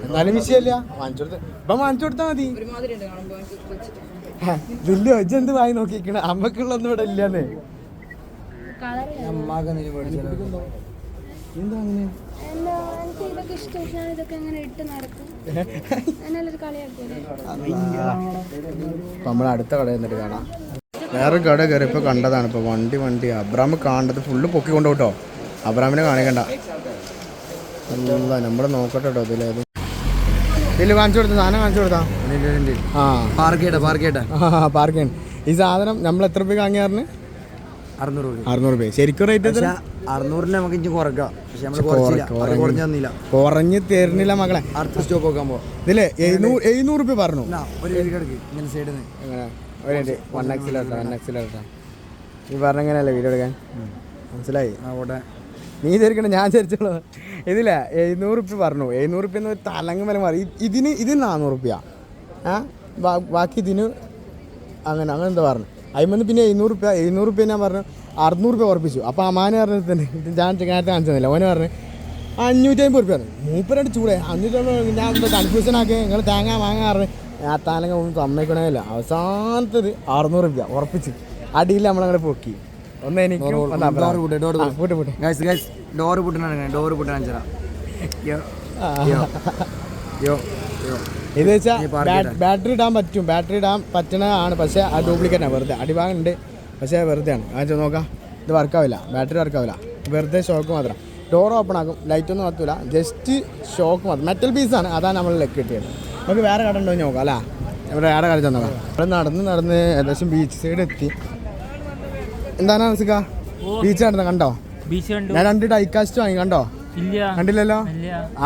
എന്നാലും വിഷയമില്ല, വാങ്ങിച്ചു കൊടുത്ത ഇപ്പം വാങ്ങിച്ചു കൊടുത്താൽ മതി. വലിയ ഒജ്ജ എന്ത് വാങ്ങി നോക്കിക്കണ അമ്മക്കുള്ളൊന്നും ഇവിടെ ഇല്ലാന്നേ. എന്താ അങ്ങനെ നമ്മൾ അടുത്ത കടയിൽ നിന്നിട്ട് കാണാം. വേറെ കട കയറി ഇപ്പോൾ കണ്ടതാണ്. ഇപ്പോൾ വണ്ടി അബ്രാം കാണേണ്ടത് ഫുള്ള് പൊക്കി കൊണ്ടുപോട്ടോ. അബ്രാമിനെ കാണിക്കണ്ട. അല്ല നമ്മൾ നോക്കട്ടെ കേട്ടോ. ഇതിൽ കാണിച്ചു കൊടുത്ത സാധനം കാണിച്ചു കൊടുത്താ. ആ പാർക്ക്. ഈ സാധനം നമ്മൾ എത്ര രൂപ വാങ്ങിയാറിന്? 600 രൂപ. ശരിക്കും റേറ്റ് 600 നമുക്ക് ഇനി കുറക്കാം. കുറഞ്ഞ് തരുന്നില്ല മകളെ. അടുത്ത സ്റ്റോപ്പ് നോക്കാൻ പോവാം. ഇതില് 700 രൂപ പറഞ്ഞു. ഒരു 1x ഈ പറഞ്ഞെങ്ങനെയല്ലേ വീഡിയോ എടുക്കാൻ മനസ്സിലായി? നീ ധരിക്കണ ഞാൻ ധരിച്ചോളൂ. ഇതില്ലേ 700 രൂപ പറഞ്ഞു. 700 രൂപ എന്ന് തലങ്ങ് വില മാറി. ഇതിന് 400 രൂപ. ബാക്കി ഇതിന് അങ്ങനെ എന്താ പറഞ്ഞു. അതിൽ പിന്നെ 700 രൂപ ഞാൻ പറഞ്ഞു 600 രൂപ ഉറപ്പിച്ചു. അപ്പോൾ അമാനെ പറഞ്ഞത് തന്നെ ഞാൻ നേരത്തെ കാണിച്ചതന്നില്ല. ഓനെ പറഞ്ഞു 550 രൂപ. മൂപ്പരായിട്ട് ചൂടെ 500 ഞാൻ കൺഫ്യൂഷൻ ആക്കി. നിങ്ങൾ തേങ്ങ വാങ്ങാറ് ആ താലങ്ങ ഒന്നും സമ്മതിക്കണേയില്ല. അവസാനത്തത് 600 രൂപ ഉറപ്പിച്ച്. അടിയിൽ നമ്മളങ്ങനെ പൊക്കി. ഒന്ന് എനിക്ക് ഡോറ് പൊട്ടാൻ ഇത് വെച്ചാൽ ബാറ്ററി ഇടാൻ പറ്റും, ബാറ്ററി ഇടാൻ പറ്റുന്നതാണ്. പക്ഷേ ആ ഡ്യൂപ്ലിക്കേറ്റാണ്, വെറുതെ അടിഭാഗം ഉണ്ട് പക്ഷേ വെറുതെയാണ്. അത് നോക്കാം, ഇത് വർക്കാവില്ല, ബാറ്ററി വർക്കാവില്ല, വെറുതെ ഷോക്ക് മാത്രം. ഡോർ ഓപ്പൺ ആക്കും, ലൈറ്റൊന്നും കത്തില്ല, ജസ്റ്റ് ഷോക്ക് മാത്രം. മെറ്റൽ പീസാണ്, അതാണ് നമ്മൾ ലെക്ക് കിട്ടിയത്. നമുക്ക് വേറെ കട ഉണ്ടോ നോക്കാം അല്ലേ? ഇവിടെ വേറെ കട ചെന്നോക്കാം. ഇവിടെ നടന്ന് ഏകദേശം ബീച്ച് സൈഡ് എത്തി. എന്താണ് അൻസിക്ക ബീച്ച് കണ്ടോ? കണ്ടോ? ഞാൻ 2 ഡൈകാസ്റ്റ് വാങ്ങി, കണ്ടോ? കണ്ടില്ലല്ലോ.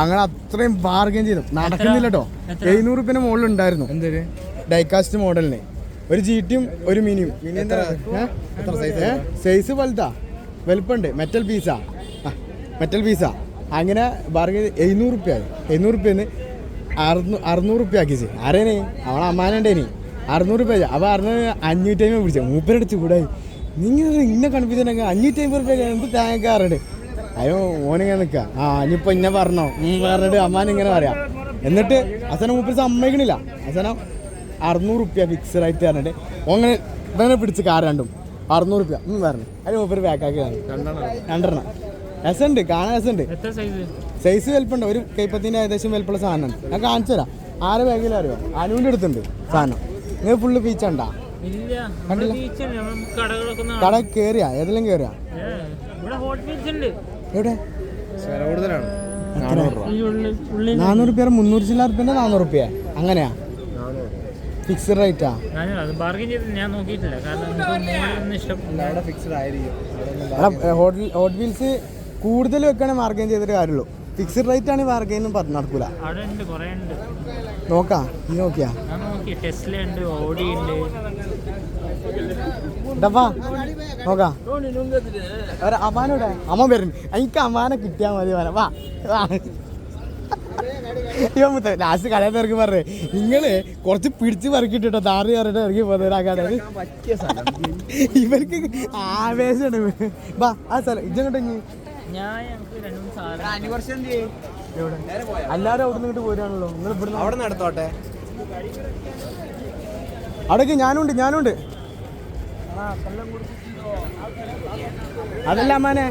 അങ്ങനെ അത്രയും ബാർഗൻ ചെയ്തു, നടക്കുന്നില്ല കേട്ടോ. 700 റുപ്യൻ്റെ മുകളിൽ ഉണ്ടായിരുന്നു എന്തൊരു ഡൈകാസ്റ്റ് മോഡലിന്. ഒരു GT-യും ഒരു മിനിയും. സൈസ് വലുതാ, വലുപ്പമുണ്ട്, മെറ്റൽ പീസാ. അങ്ങനെ ബാർഗൻ 700 റുപ്യ. 700 റുപ്യന്ന് 600 റുപ്യ ആക്കിച്ച്. ആരേനെ അവളെ അമ്മാനുണ്ടേനി 600 റുപ്യ. അപ്പോൾ 550 പിടിച്ച മൂപ്പരടുത്ത് ചൂടായി. നിങ്ങൾ ഇന്നെ കണിപ്പിച്ചിട്ടുണ്ടെങ്കിൽ 550 റുപ്യ എന്ത് തേങ്ങാറുണ്ട്. അയ്യോ ഓനിങ്ങനെ നിൽക്കുക. ഇനിയിപ്പോൾ ഇന്നെ പറഞ്ഞോ പറഞ്ഞിട്ട് അമ്മാൻ ഇങ്ങനെ പറയാം. എന്നിട്ട് അവസാനം മൂപ്പര് സമ്മതിക്കണില്ല. അവസാനം 600 റുപ്യ ഫിക്സഡ് ആയിട്ട് പറഞ്ഞിട്ട് ഓങ്ങനെ ഇതങ്ങനെ പിടിച്ച് കാർ രണ്ടും 600 റുപ്യ പറഞ്ഞു. അതിന് മൂപ്പര് പാക്കാക്കിയതാണ് 2 രസമുണ്ട്, കാണാൻ രസമുണ്ട്. സൈസ് വലുപ്പുണ്ട്, ഒരു കൈപ്പത്തിൻ്റെ ഏകദേശം വലുപ്പമുള്ള സാധനമാണ്. ഞാൻ കാണിച്ചു തരാം. ആരെ ബാഗിലും അറിയോ? അനുവിൻ്റെ അടുത്തുണ്ട് സാധനം. നിങ്ങൾ ഫുള്ള് പീച്ചുണ്ടാ? കട കയറിയാ? ഏതെല്ലാം കയറിയാ? എവിടെ? 400 റുപ്യ, 300 ചില്ലാ റുപ്യൻ്റെ 400 റുപ്യ. അങ്ങനെയാ? ഫിക്സഡ് റേറ്റാ? ഹോട്ട് വീൽസ് കൂടുതൽ വെക്കണേ ബാർഗൈൻ ചെയ്തിട്ട് കാര്യമുള്ളൂ. ഫിക്സഡ് റേറ്റ് ആണ് ബാർഗൈനും പറഞ്ഞ് നടക്കൂല. നോക്കാം, നീ നോക്കിയാ? നോക്കാം. അമ്മാനോടെ അമ്മ വരും, എനിക്ക് അമ്മാനെ കിട്ടിയാൽ മതി. വാ ലാസ്റ്റ് കടയിൽ പേർക്ക് പറഞ്ഞേ നിങ്ങള് കുറച്ച് പിടിച്ച് പറക്കിട്ടോ താറി കയറിട്ട് ഇറങ്ങി പോകുന്നവരാക്കാണ്. ഇവർക്ക് ആവേശമാണ്. വാ ആ സ്ഥലം ഇജങ്ങോട്ട് എല്ലാരും അവിടെ നിന്നിട്ട് പോരാണല്ലോ. നിങ്ങൾ ഇവിടെ അവിടെ നടത്തോട്ടെ. അവിടേക്ക് ഞാനുണ്ട്. അതല്ല അമ്മാനെ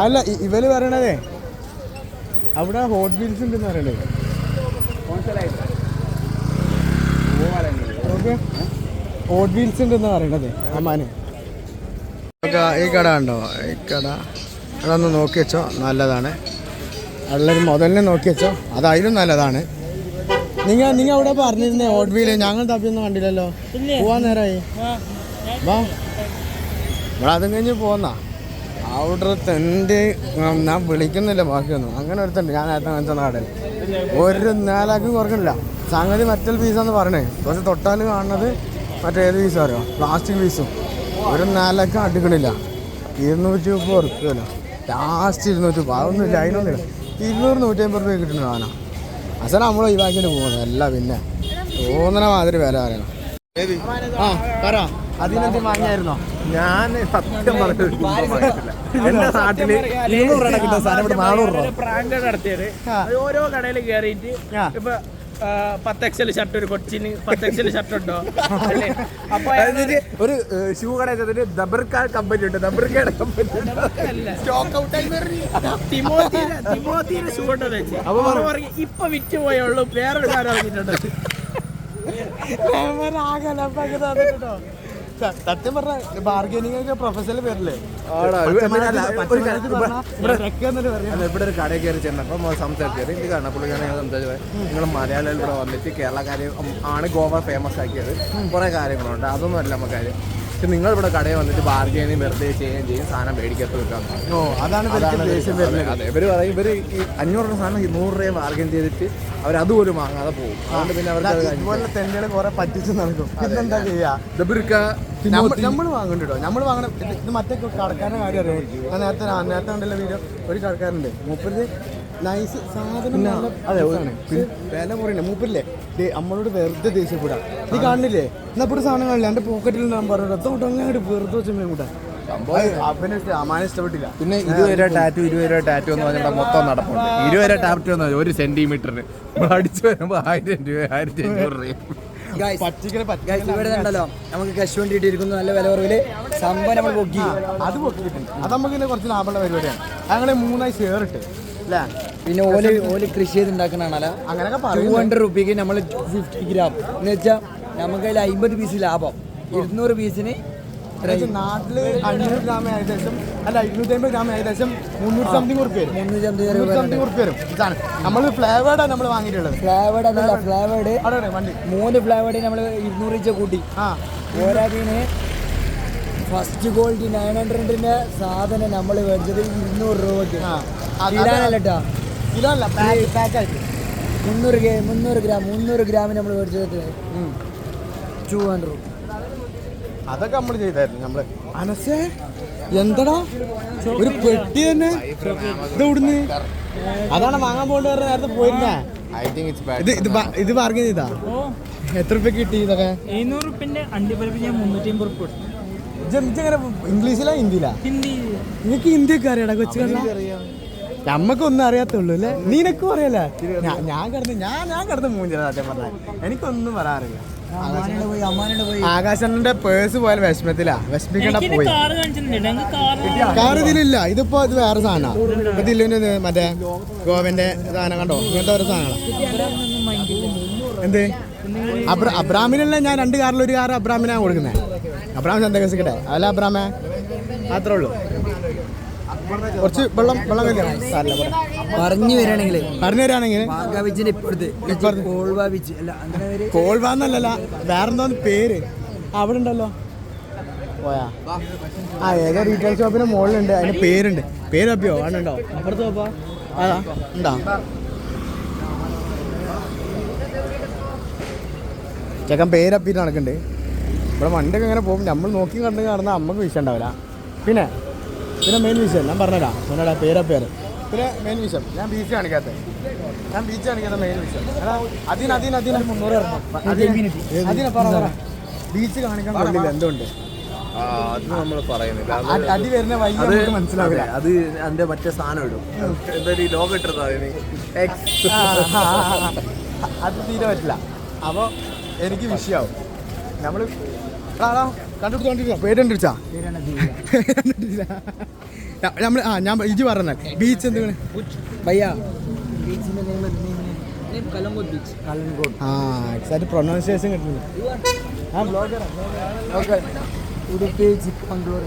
അല്ല ഇവര് പറയണതേ അവിടെ ഹോട്ട് വീൽസ് ഉണ്ടെന്ന് പറയണേ. ഹോട്ട് വീൽസ് ഉണ്ടെന്ന് പറയണത് അമ്മാന്. ഈ കട ഉണ്ടോ? ഈ കട അതൊന്ന് നോക്കി വെച്ചോ, നല്ലതാണ്. ഉള്ളൊരു മുതലിനെ നോക്കി വെച്ചോ, അതായാലും നല്ലതാണ്. നിങ്ങൾ അവിടെ പറഞ്ഞിരുന്നേ ഹോട്ട് വീല്, ഞങ്ങൾ തപ്പിയൊന്നും കണ്ടില്ലല്ലോ. പോവാൻ നേരമായി. വാ ഇവിടെ അതും കഴിഞ്ഞ് പോന്നാ. അവിടെ തെൻ്റെ ഞാൻ വിളിക്കുന്നില്ല ബാക്കിയൊന്നും. അങ്ങനെ ഒരുത്തുണ്ട്, ഞാൻ നേരത്തെ കാണിച്ച കടയിൽ ഒരു നേലാക്കും കുറക്കണില്ല. സംഗതി മെറ്റൽ പീസാന്ന് പറഞ്ഞേ. പക്ഷെ തൊട്ടാൽ കാണുന്നത് മറ്റേത് പീസാ അറിയോ? പ്ലാസ്റ്റിക് പീസും. ഒരു നേലാക്കും അടുക്കണില്ല. 230 ഉറുപ്പ്യല്ലോ, ലാസ്റ്റ് 230. അതൊന്നുമില്ല, അതിനൊന്നുമില്ല. 200-150 രൂപ കിട്ടുന്ന സാധനം. അവസാനം നമ്മൾ ഒഴിവാക്കിയിട്ട് പോകുന്നത് അല്ല, പിന്നെ തോന്നണ മാതിരി വില പറയണം. ആ പറ, അതിനെന്ത് വാങ്ങിയായിരുന്നോ? ഞാൻ സത്യം പറഞ്ഞിട്ടില്ല. എന്റെ നാട്ടില് 200 രൂപ കിട്ടുന്ന സാധനം ഇവിടെ 400 രൂപ. പ്രാങ്ക് നടത്തിയത് ഓരോ കടയിൽ കയറിയിട്ട് ഇപ്പൊ 10 XL ഷർട്ട്, ഒരു കൊച്ചിന് 10 XL ഷർട്ട് ഉണ്ടോ? അപ്പൊ ഒരു ഷൂ കട ദബർക്കാർ കമ്പനി ഉണ്ട്. ദബർക്കയുടെ കമ്പനി സ്റ്റോക്ക് ഔട്ടായി തിമോത്തിയുടെ ഷൂ ഉണ്ടോ വെച്ച് അപ്പൊ പറഞ്ഞു ഇപ്പൊ വിറ്റ് പോയുള്ളൂ, വേറൊരു കാര്യം ഇറങ്ങിയിട്ടുണ്ട്. സത്യം പറഞ്ഞ ബാർഗനിങ് ഒക്കെ പ്രൊഫഷണൽ പേരില്ലേ? ഇവിടെ ഒരു കടയിൽ കയറി ചെന്നപ്പോൾ സംസാരിച്ചത് ഇത് കാണാൻ പുള്ളിക്കാണ് ഞാൻ സംസാരിച്ചത്. നിങ്ങൾ മലയാളികൾ ഇവിടെ വന്നിട്ട് കേരളക്കാരെ ആണ് ഗോവ ഫേമസ് ആക്കിയത്. കുറേ കാര്യങ്ങളുണ്ട്, അതൊന്നും അല്ല നമുക്ക് കാര്യം. പക്ഷെ നിങ്ങൾ ഇവിടെ കടയിൽ വന്നിട്ട് ബാർഗനിങ് വെറുതെ ചെയ്യുകയും ചെയ്യും, സാധനം മേടിക്കത്ത് വെക്കാം. അതാണ് അതെ, ഇവർ പറയും ഇവർ ഈ 500 രൂപ സാധനം 100 രൂപ ബാർഗൻ ചെയ്തിട്ട് അവരതുപോലും വാങ്ങാതെ പോകും. അതുകൊണ്ട് പിന്നെ അവരുടെ തെണ്ടുകൾ കുറെ പറ്റിച്ച് നടക്കും. പിന്നെന്താ ചെയ്യാ? നമ്മൾ വാങ്ങണ്ടോ? നമ്മൾ വാങ്ങണം. ഇത് മറ്റേ കടക്കാരൻ്റെ കാര്യം അറിയാം. ഞാൻ നേരത്തെ കണ്ടുള്ള വീഡിയോ ഒരു കടക്കാരുണ്ട്, മൂപ്പര് നൈസ് സാധനം. അതെ, വില പറയണേ മൂപ്പരില്ലേ നമ്മളോട് വെറുതെ ദേഷ്യപ്പെടാ. നീ കാണില്ലേ എന്നാ ഒരു സാധനം കാണില്ല, എൻ്റെ പോക്കറ്റിൽ ഞാൻ പറഞ്ഞു അങ്ങോട്ട് വെറുതെ വെച്ചാൽ കൂട്ടാ. അമ്മാനെ ഇഷ്ടപ്പെട്ടില്ല. പിന്നെ 20 രൂപ ടാറ്റു എന്ന് പറഞ്ഞാൽ മൊത്തം നടപ്പുണ്ട്. 20 രൂപ ടാറ്റു എന്ന് പറഞ്ഞാൽ 1 സെന്റിമീറ്ററിന് അടിച്ചു വരുമ്പോൾ 1000 രൂപ 1500 രൂപ. ഇവിടെ ഉണ്ടല്ലോ നമുക്ക് കശ് വേണ്ടിയിട്ടിരിക്കുന്നു നല്ല വില കുറവില് സംഭവം നമ്മൾ പൊക്കി. അത് പൊക്കിയിട്ടുണ്ട്. അത് നമുക്ക് കുറച്ച് ലാഭമുള്ള പരിപാടിയാണ്. ഞങ്ങളെ 3 ഷെയർ ഇട്ട് അല്ലേ? പിന്നെ ഓല് കൃഷി ചെയ്തുണ്ടാക്കണാണല്ലോ. അങ്ങനെയൊക്കെ 200 റുപ്യക്ക് നമ്മൾ 250 ഗ്രാം എന്ന് വെച്ചാൽ നമുക്ക് അതിൽ 50 പീസ് ലാഭം. 200 പീസിന് നാട്ടില് 500 ഗ്രാം ഏകദേശം 250 ഗ്രാം ഏകദേശം 300 സംതിങ് ഉറുപ്പ്യ വരും. 300 സംതിങ് ഉറുപ്പ്യ വരും. ഇതാണ് നമ്മൾ ഫ്ലേവേർഡാണ് നമ്മൾ വാങ്ങിയിട്ടുള്ളത്. ഫ്ലേവേർഡ് അതല്ല, ഫ്ലേവേർഡ് അവിടെ വണ്ടി 3 ഫ്ലേവേർഡ് നമ്മൾ 200 വെച്ച കൂട്ടി. പോരാതിന് ഫസ്റ്റ് ക്വാളിറ്റി 900ന്റെ സാധനം നമ്മൾ മേടിച്ചത് 200 രൂപയ്ക്ക്. ഇടാനല്ലട്ടാ, കിലോല്ല പാക്കായിട്ട് 300 ഗ്രാമിന് നമ്മൾ മേടിച്ചത് 200 രൂപ. അതൊക്കെ നമ്മൾ ചെയ്തായിരുന്നു. നമ്മള് അനസേ എന്തടാ ഒരു പെട്ടി തന്നെ ഇവിടുന്ന് അതാണ് വാങ്ങാൻ പോകേണ്ടി പറഞ്ഞ നേരത്തെ പോയിരുന്നേ. ഇത് ബാർഗൻ ചെയ്താ എത്ര രൂപ കിട്ടി? ഇതൊക്കെ 700 റുപ്യന്റെ അണ്ടിപ്പരിപ്പ് ഞാൻ 350 റുപ്യ കൊടുത്തു. ഇങ്ങനെ ഇംഗ്ലീഷിലാ ഹിന്ദിയിലാ? ഹിന്ദി. നിനക്ക് ഹിന്ദിയൊക്കെ അറിയാടാ കൊച്ചു? നമ്മക്കൊന്നും അറിയാത്തുള്ളൂ അല്ലേ? നീനക്കും അറിയാലേ? ഞാൻ കിടന്ന് മൂഞ്ചില്ല സത്യം പറഞ്ഞാൽ. എനിക്കൊന്നും പറയാറില്ല. ആകാശന്റെ പേഴ്സ് പോലെ വിഷമത്തിലാ. വിഷമിക്കണ്ട പോയി. കാർ ഇതിലില്ല. ഇത് വേറെ സാധനം. ഇതില്ല മറ്റേ ഗോവന്റെ സാധനം കണ്ടോ? ഇങ്ങനത്തെ ഓരോ സാധനങ്ങളാ. എന്ത് അബ്രാമിനല്ല? ഞാൻ 2 കാറിൽ 1 കാർ അബ്രാമിനാണ് കൊടുക്കുന്നത്. അബ്രാം ചന്തകസിക്കട്ടെ അല്ല അബ്രാമേ മാത്രമേ ഉള്ളൂ. കുറച്ച് വെള്ളം പറഞ്ഞു വരികയാണെങ്കിൽ കോൾവാന്നല്ല വേറെന്തോന്ന് പേര് അവിടെ ഉണ്ടല്ലോ. പോയാ ഏതോ റീറ്റെയിൽ ഷോപ്പിന്റെ മുകളിലുണ്ട്. അതിന്റെ പേരുണ്ട്. പേര് അപ്പിയോ ആണുണ്ടോ? അപ്പുറത്ത് പോപ്പാ അതാ ഉണ്ടോ? ചേക്കൻ പേരപ്പിട്ട് നടക്കുന്നുണ്ട്. ഇവിടെ വണ്ടിയൊക്കെ ഇങ്ങനെ പോകും. നമ്മൾ നോക്കി കണ്ടു നടന്നാൽ നമുക്ക് വിഷയം ഉണ്ടാവില്ല. പിന്നെ മെയിൻ വിഷയം ഞാൻ പറഞ്ഞുതരാം. എന്നോടാ പേര് പിന്നെ മെയിൻ വിഷയം ഞാൻ ബീച്ച് കാണിക്കാത്ത മെയിൻ വിഷയം അതിന് 300 അതിനെ പറ ബീച്ച് കാണിക്കാൻ കൊള്ളില്ല. എന്തുകൊണ്ട് അത് നമ്മൾ പറയുന്നില്ല. അടി വരുന്ന വൈകി മനസ്സിലാവില്ല. അത് അതിന്റെ മറ്റേ സാധനം ഇടും. എന്തായാലും ഈ ലോകം ഇട്ടത് അത് തീരെ പറ്റില്ല. അപ്പോൾ എനിക്ക് വിഷയമാവും. നമ്മൾ കണ്ടുപിടിച്ചോണ്ടിരിക്കുക. പേരുണ്ടിരിച്ചാ നമ്മൾ ഞാൻ ഇജ് പറഞ്ഞ ബീച്ച് എന്താണ് എക്സാക്ട് പ്രൊനൗൺസിയേഷൻ കിട്ടുന്നില്ല. Udupi Chikmagalur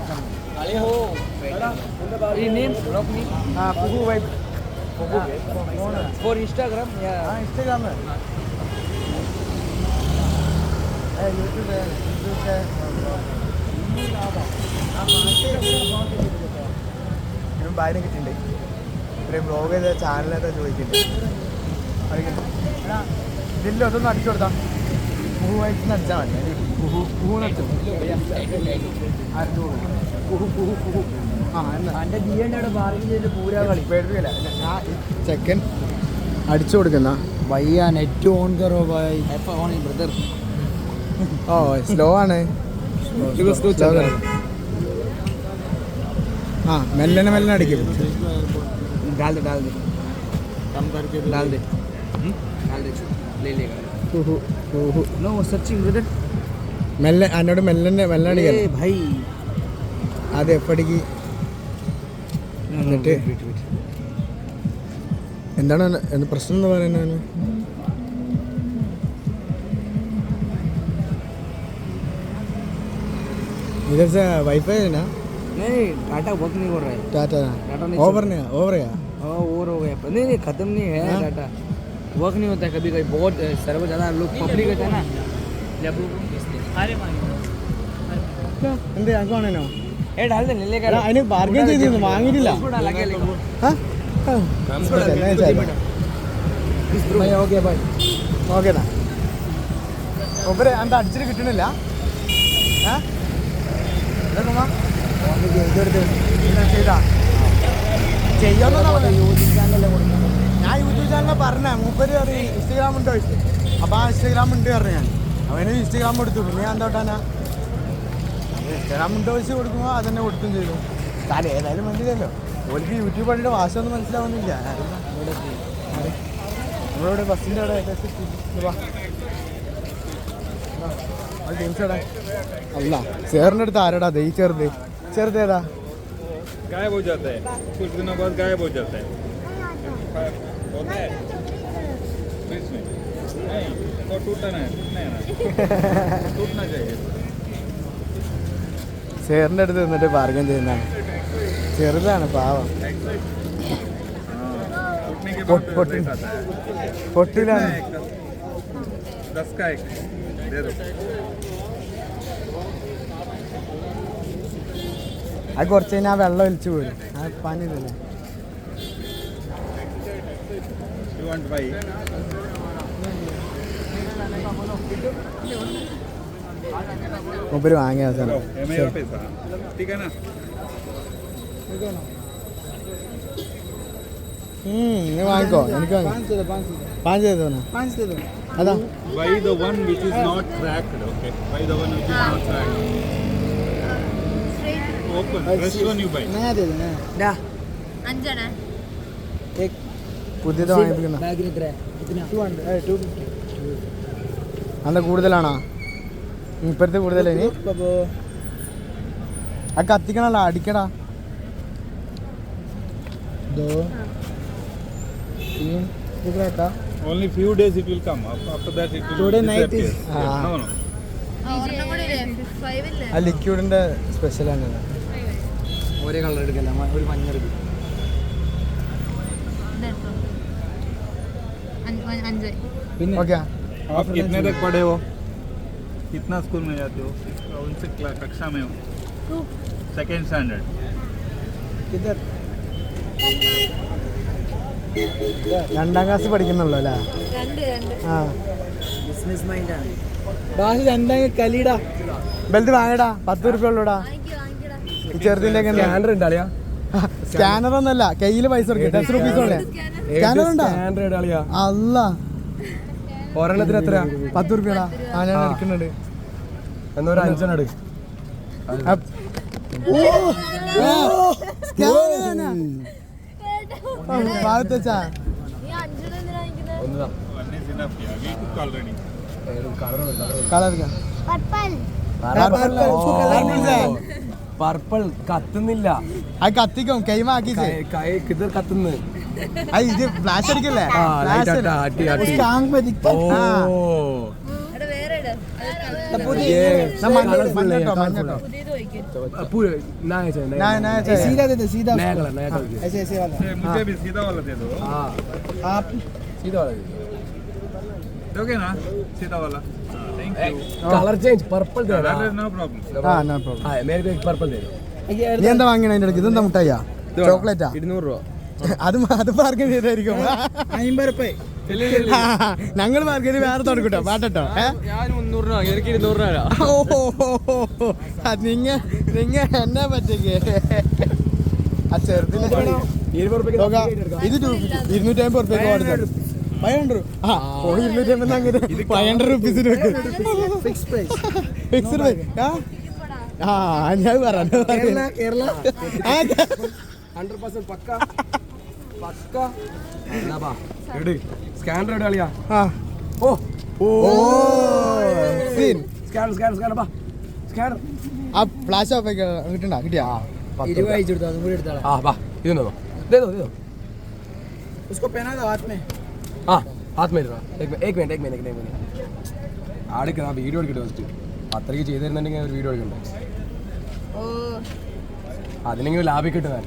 for Instagram. ഭാര്യ കിട്ടിയിട്ടുണ്ട്. ഇത്രയും ബ്ലോഗ് ചെയ്ത ചാനലൊക്കെ ചോദിക്കുന്നുണ്ട്. ഇതില്ല അതൊന്നും അടിച്ചു കൊടുത്താ വായിച്ച് അടിച്ചാൽ മതി. പേടിപ്പിക്കില്ല. ഞാൻ ചെക്കൻ അടിച്ചു കൊടുക്കുന്ന भैया नेट ऑन करो भाई. ब्रदर ഓ സ്ലോ ആണ്. മെല്ലനെ അടിക്കും. डाल दे कम करके डाल दे ले लेगा. नो सर्चिंग ब्रदर മെല്ലെ എന്നോട് മെല്ലനെ അടിക്കാൻ भाई. അത് എപ്പടിക്ക് എന്നിട്ട് എന്താണ് പ്രശ്നം എന്ന് പറയുന്നത്? इधर वाईफाई है ना? नहीं डाटा वर्क नहीं हो रहा है. टाटा ओवर है. हाँ ओवर हो गया. नहीं खत्म नहीं है. डाटा वर्क नहीं होता है कभी कभी. बहुत सर्वर ज़्यादा लोग पब्लिक होता है ना. जब अरे എന്ത് ആണോ ए डाल दे ले लेगा. അതിന് ബാർഗൈൻ ചെയ്തിരുന്നു വാങ്ങിയിട്ടില്ല. ओके भाई ഓക്കേടാ. ഒപ്പര എന്താ അടിച്ചിട്ട് കിട്ടണില്ല? ഞാൻ യൂട്യൂബ് ചാനലിൽ പറഞ്ഞ മൂപ്പര് അറിയാം ഇൻസ്റ്റഗ്രാം ഉണ്ടോ ചോദിച്ചു. അപ്പോൾ ആ ഇൻസ്റ്റഗ്രാം ഉണ്ട് പറഞ്ഞു. ഞാൻ അവന് ഇൻസ്റ്റഗ്രാം കൊടുത്തു. പിന്നെ ഞാൻ എന്താ വിട്ടാനാ ഇൻസ്റ്റഗ്രാം ഉണ്ടോ ചോദിച്ച് കൊടുക്കുമ്പോൾ അതന്നെ കൊടുത്തും ചെയ്തു. താൻ ഏതായാലും മനസ്സിലല്ലോ. ഓർക്ക് യൂട്യൂബ് കണ്ടിട്ട് ഭാഷയൊന്നും മനസ്സിലാവുന്നില്ല. നമ്മളിവിടെ ബസ്സിൻ്റെ അവിടെ അല്ല ചേറിൻ്റെ അടുത്ത് ആരാടാ ദേ ചെറുതേതാ? गायब हो जाता है कुछ दिनों बाद गायब हो जाता है. होता है फ्रिज में नहीं तो टूटना है टूटना चाहिए ചേറിൻ്റെ അടുത്ത് നിന്നിട്ട് ബാർഗൻ ചെയ്യുന്നതാണ്. ചെറുതാണ് പാവം. टूटने के बाद रेट आता है പൊട്ടിലാണ്. 10 का एक दे दो അത് കുറച്ച് കഴിഞ്ഞാൽ വെള്ളം ഒലിച്ചു പോരും. ആ പനിയില്ലല്ലേ. You want to buy മൂപ്പര് വാങ്ങിയ അവസാനം. ये मेरा पैसा ठीक है ना നീ വാങ്ങിക്കോ. എനിക്ക് വാങ്ങി 5 ചെയ്തോന്നാ. അതാ buy the one which is not cracked okay buy the one which is not cracked open fresh one you buy പുതിയത് വാങ്ങിപ്പിക്കുന്ന അന്ത കൂടുതലാണോ? ഇപ്പഴത്തെ കൂടുതലേ ഇനി ആ കത്തിക്കണല്ലോ അടിക്കടാ. only few days it will come after that it will disappear no no ആ ലിക്വിഡിന്റെ സ്പെഷ്യലാണ്. ഒരേ കളർ എടുക്കല്ല, ഒരു മഞ്ഞ എടുക്കും. ഓക്കെ. आप कितने तक पढ़े हो कितना स्कूल में जाते हो कौन से कक्षा में हो सेकेंड स्टैंडर्ड രണ്ടാം ക്ലാസ് പഠിക്കുന്നുള്ളൂ അല്ലേ? ആ ബിസിനസ് മൈൻഡാണ്. ബെൽറ്റ് വാങ്ങടാ. 10 രൂപ ഉള്ളൂടാ. ഈ ചെറുതിന്റെ സ്കാനർ ഒന്നല്ല, കയ്യില് പൈസ കൊടുക്കും. 10 റുപ്പീസ് ഉള്ളേ. സ്കാനർ ഉണ്ടോ? അല്ല ഒരെണ്ണത്തിന് എത്ര? 10 രൂപടാ. ആ ഞാൻ എടുക്കുന്നുണ്ട്. എന്നൊരു 5 എടു. ഭാഗത്താ പർപ്പിൾ കത്തുന്നില്ല. അത് കത്തിക്കും. കൈമാക്കി ഇത് കത്തുന്നു. ഇത് ഫ്ലാഷ് അടിക്കല്ലേ? मुझे भी सीधा वाला दे दो आप सीधा वाला दोगे ना सीधा वाला thank you colour change purple दे रहा नो प्रॉब्लम हाँ मेरे को एक पर्पल दे दो. നീ എന്താ വാങ്ങിയ അതിന്റെ ഇടയ്ക്ക്? ഇതെന്താ മുട്ടായിയാ? ചോക്ലേറ്റാ? 200 രൂപ. അത് മാർക്കറ്റ് ചെയ്തായിരിക്കും. 50 രൂപ. ഞങ്ങൾ മാർക്കറ്റ് വേറെ തുടക്കട്ടോ പാട്ടോ. ഞാൻ 300 രൂപ എനിക്ക് 200 രൂപ. നിങ്ങ എന്നാ പറ്റേ ആ ചെറുതിന് ഇത് 250 റുപ്യക്ക് കൊടുത്തു. 500 250 അങ്ങനെ 500 റുപ്പീസിന് ഫിക്സ്ഡ് പ്രൈസ്. ആ ഞാൻ പറഞ്ഞു 100% പക്ക പക്ക എട് സ്കാനർ എട് കളിയാ. ഓ ഓ സീൻ സ്കാനർ സ്കാനർ സ്കാനർ ബാ സ്കാനർ. ആ ഫ്ലാഷ് ഓഫ് കിട്ടണ്ട കിട്ടിയാ? 20 അയച്ചു കൊടുത്തു. അതും കൂടി എടുത്താളാ. हाँ वाह दे दो दे दो दे दो उसको पहना दो हाथ में. हाँ हाथ में ഇടണം. एक मिनट ആടിക്കണം. വീഡിയോ എടുക്കട്ടെ ഫസ്റ്റ്. അത്രയ്ക്ക് ചെയ്തു തരുന്നുണ്ടെങ്കിൽ ഒരു വീഡിയോ എടുക്കണ്ടേ? അതിനെങ്കിലും ലാഭിക്കട്ടെ. ഞാൻ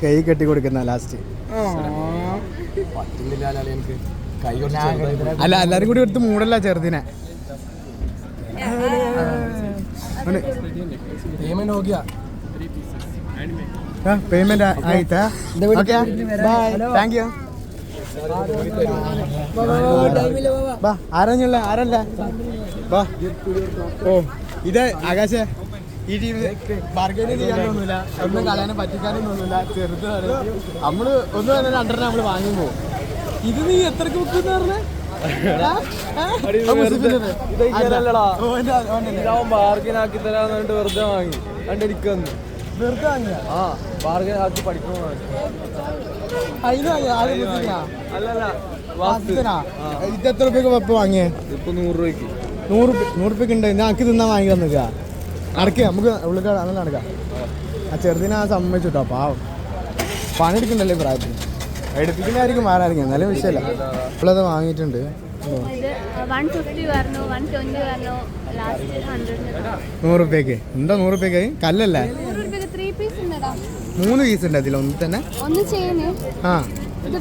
കൈ കെട്ടി കൊടുക്കുന്ന ലാസ്റ്റ്. പറ്റുന്നില്ല എനിക്ക് കൈ കുറച്ച്. അല്ല എല്ലാരും കൂടി എടുത്ത് മൂടല്ല ചെറുതിനെ. पेमेंट हो गया. പേയ്മെന്റ് ആയിട്ടാ? Okay bye thank you. ബാ ആരഞ്ഞുള്ള ആരല്ല ബാ. ഓ ഇത് ആകാശേ ഈ ടീം ബാർഗൈനിങ് ചെയ്യാനൊന്നുമില്ല, ഒന്നും കളയാനും പറ്റിക്കാനൊന്നുമില്ല. ചെറുതാണ് നമ്മള് ഒന്നും തന്നെ 200 നമ്മള് വാങ്ങി പോകും. ഇത് നീ എത്രക്ക് ബുക്ക് പറഞ്ഞേ? ബാർഗനാക്കി തരാന്ന് വെറുതെ വാങ്ങി എനിക്ക് വന്നു. വെറുതെ വാങ്ങിയ ആ ബാർഗൻ ആക്കി പഠിക്കണോ? അതിന് അല്ലല്ല ഇത് എത്ര രൂപയ്ക്ക് വെപ്പ് വാങ്ങിയേ? ഇപ്പൊ 100 രൂപയ്ക്ക്. 100 രൂപയ്ക്ക് ഉണ്ട്. ഞങ്ങൾക്ക് തിന്നാൻ വാങ്ങി തന്നിക്ക. നടക്കുക നമുക്ക് ഉള്ളിൽ അങ്ങനെ നടക്കാം. ആ ചെറുതിനെ ആ സമ്മതിച്ചു കേട്ടോ പാവം. പണിയെടുക്കണ്ടല്ലേ പ്രായത്തിൽ എടുപ്പിക്കുന്നതായിരിക്കും മാറായിരിക്കും എന്നാലും വിഷയമല്ല. നമ്മളത് വാങ്ങിയിട്ടുണ്ട്. ഇത് 150 വരണോ 120 വരണോ ലാസ്റ്റ് 100 100 രൂപയ്ക്ക്. എന്താ 100 രൂപയ്ക്ക്? കല്ലല്ലേ? 100 രൂപയ്ക്ക് 3 പീസ് ഉണ്ടടാ. 3 പീസ് ഉണ്ട് അതിൽ ഒന്ന് തന്നെ. ഒന്ന് ചെയിന്, ആ ഇത്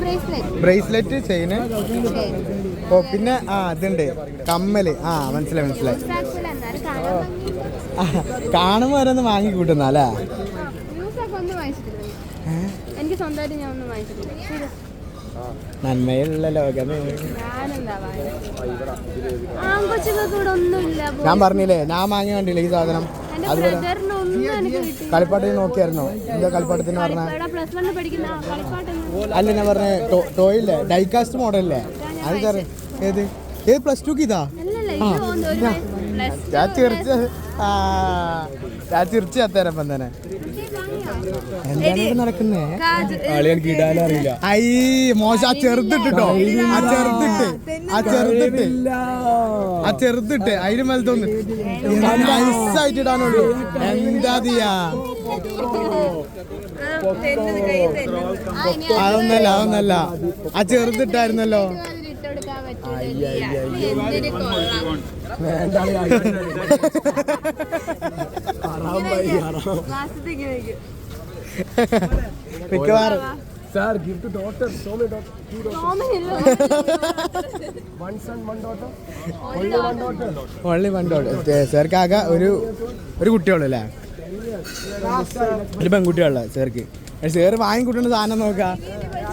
ബ്രേസ്ലെറ്റ് ചെയിന്. ഓ പിന്നെ ഇതുണ്ട് കമ്മല്. മനസ്സിലായി മനസ്സിലായി. കാണുമ്പോൾ ഓരോന്ന് വാങ്ങി കൂട്ടുന്ന അല്ലേ? ഒന്നും വാങ്ങിച്ചിട്ടില്ല എനിക്ക് സ്വന്തമായിട്ട്. ഞാൻ ഒന്നും വാങ്ങിച്ചിട്ടില്ല. നന്മയുള്ള ലോകം. ഞാനെന്താ ആൺകൊച്ചുകൾക്ക് ഇവിടെ ഒന്നുമില്ല. ഞാൻ പറഞ്ഞില്ലേ ഞാൻ വാങ്ങി കണ്ടില്ല ഈ സാധനം. അതുപോലെ കളിപ്പാട്ടത്തിന് നോക്കിയായിരുന്നോ? എന്താ കളിപ്പാട്ടത്തിന് പറഞ്ഞ? അല്ല ഞാൻ പറഞ്ഞ ടോയില്ലേ ഡൈകാസ്റ്റ് മോഡലല്ലേ അത് സാറ്? ഏത് +2 ഇതാ? ഞാൻ ചിരിച്ചു അത്തേരപ്പം തന്നെ. എന്താണ് നടക്കുന്നേ? അറിയില്ല. ഐ മോശം. ആ ചെറുതിട്ട് അതിന് മേലെ തോന്നുന്നു നൈസായിട്ട് ഇടാനുള്ളൂ. എന്താ ചെയ്യാ? അതൊന്നല്ല ആ ചെറുതിട്ടായിരുന്നല്ലോ. മിക്കവാറും Sir, give to daughter, so many daughters. 2 daughters. One son, one daughter. Only one daughter. Only one daughter. സാർക്ക് ആകെ ഒരു കുട്ടിയുള്ളൂ അല്ലേ? ഒരു പെൺകുട്ടിയുള്ള സാർക്ക്. സാറ് വാങ്ങിക്കൂട്ടുന്ന സാധനം നോക്കാം.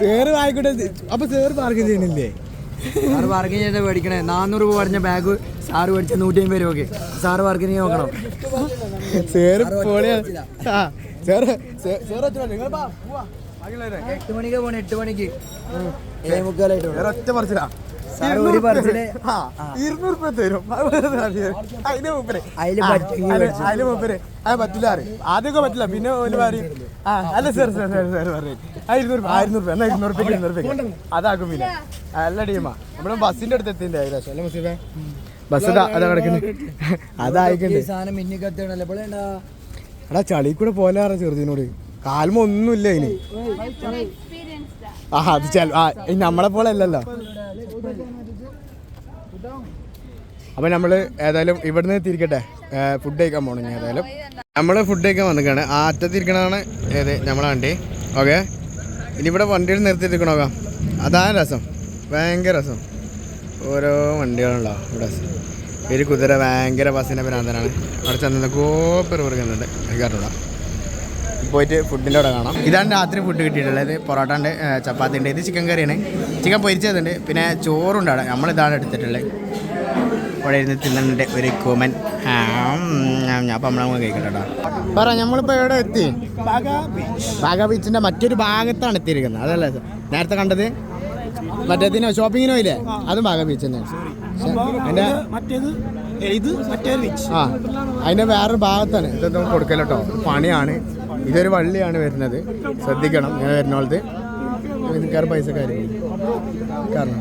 സാറ് വാങ്ങിക്കൂട്ട. അപ്പൊ സാറ് പാർക്ക് ചെയ്യണില്ലേ? സാറ് പാർക്കിങ് ചെയ്താൽ മേടിക്കണേ. 400 രൂപ പറഞ്ഞ ബാഗ് സാറ് മേടിച്ച 150 രൂപയ്ക്ക്. സാറ് പാർക്കിങ് നോക്കണം. സാറ് പൊളിയാണ്. സാറ് നിങ്ങൾ 8 മണിക്ക് പോണേ. 8 മണിക്ക് 7:45 ഒറ്റ പറച്ചിലാ. ഒരു പറച്ചില് 200 രൂപ തരും. അതില് മൂപ്പര് അത് പറ്റില്ല. ആദ്യമൊക്കെ പറ്റില്ല. പിന്നെ ഒരു പറയും അല്ല സാർ പറയും 200 രൂപ 200 രൂപ അതാക്കും. പിന്നെ നല്ല ടീമാ. നമ്മള് ബസ്സിന്റെ അടുത്ത് എത്തിൻ്റെ ഏകദേശം അല്ലേ മുസീഫേ? ബസ് അതാ കിടക്കുന്നത്. അതായിക്കണ്ട് സാധനം മിന്നിക്കത്തണല്ലോ. എടാ ചളി കൂടെ പോലെ ചെറുതിനോട് കാൽമ ഒന്നുമില്ല അതിന്. അത് നമ്മളെ പോലെ അല്ലല്ലോ. അപ്പം നമ്മൾ ഏതായാലും ഇവിടുന്ന് തിരിക്കട്ടെ. ഫുഡ് കഴിക്കാൻ പോകണം. ഏതായാലും നമ്മൾ ഫുഡ് കഴിക്കാൻ വന്നിക്കാണ്. ആ അറ്റത്തിരിക്കണതാണ് ഏത് നമ്മളെ വണ്ടി. ഓക്കെ ഇനി ഇവിടെ വണ്ടിയിൽ നിർത്തിയിരിക്കണോ? അതാണ് രസം. ഭയങ്കര രസം. ഓരോ വണ്ടികളുണ്ടോ ഇവിടെ. ഒരു കുതിര ഭയങ്കര ബസ്സിൻ്റെ ഭ്രാന്തനാണ്. അവിടെ ചെന്ന കോപ്പർ പറയുന്നുണ്ട്. എനിക്കറിഞ്ഞൂടാ. പോയിട്ട് ഫുഡിൻ്റെ അവിടെ കാണാം. ഇതാണ് രാത്രി ഫുഡ് കിട്ടിയിട്ടുള്ളത്. പൊറോട്ട ഉണ്ട്, ചപ്പാത്തി ഉണ്ട്, ഇത് ചിക്കൻ കറിയാണ്, ചിക്കൻ പൊരിച്ചതുണ്ട്, പിന്നെ ചോറുണ്ട്. അവിടെ നമ്മളിതാണ് എടുത്തിട്ടുള്ളത്. അവിടെ ഇരുന്ന് തിന്നുന്നുണ്ട് ഒരു കോമൻ. ഞാൻ അപ്പം നമ്മളെ കഴിക്കട്ടെ കേട്ടോ. പറ നമ്മളിപ്പോൾ എവിടെ എത്തി? ബാഗ ബീച്ചിൻ്റെ മറ്റൊരു ഭാഗത്താണ് എത്തിയിരിക്കുന്നത്. അതല്ലേ നേരത്തെ കണ്ടത്? മറ്റേതിനോ ഷോപ്പിങ്ങിനോ ഇല്ലേ? അതും ബാഗ ബീച്ച് തന്നെയാണ്. അതിൻ്റെ വേറൊരു ഭാഗത്താണ് ഇതൊന്നും കൊടുക്കല്ലോ കേട്ടോ. പണിയാണ്. ഇതൊരു വള്ളിയാണ് വരുന്നത്. ശ്രദ്ധിക്കണം ഇങ്ങനെ വരുന്നോളത്. ഇതിക്കാറ് പൈസക്കായിരിക്കും കാരണം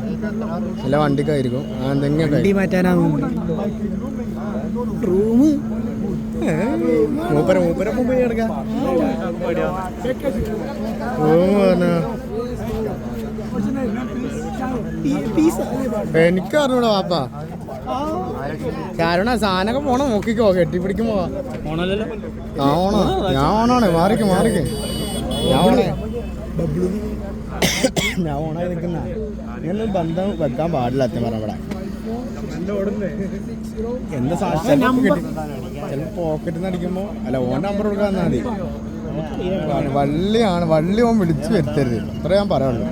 നല്ല വണ്ടിക്കായിരിക്കും. എന്തെങ്കിലും മാറ്റാനാവും. റൂം മൂപ്പര മുമ്പ് കിടക്കാം. റൂം പറഞ്ഞ എനിക്കറിഞ്ഞൂടാ വാപ്പ. കാരണം സാധനമൊക്കെ പോണം. നോക്കിക്കോ കെട്ടിപ്പിടിക്കും പോവാ. ഞാൻ ഓണാണ്. മാറിക്ക് ഞാൻ ഓണായി നിൽക്കുന്ന. ഇങ്ങനെ ബന്ധം വെക്കാൻ പാടില്ല അച്ഛൻ പറഞ്ഞ ഇവിടെ. എന്താ സാധനം കിട്ടി ചിലപ്പോൾ പോക്കറ്റിൽ നിന്ന് അടിക്കുമ്പോൾ അല്ല ഓൺ നമ്പർ കൊടുക്കാൻ മതി. വള്ളിയാണ്. വള്ളി ഓൻ വിളിച്ച് വരുത്തരുത്. അത്ര ഞാൻ പറയുള്ളൂ.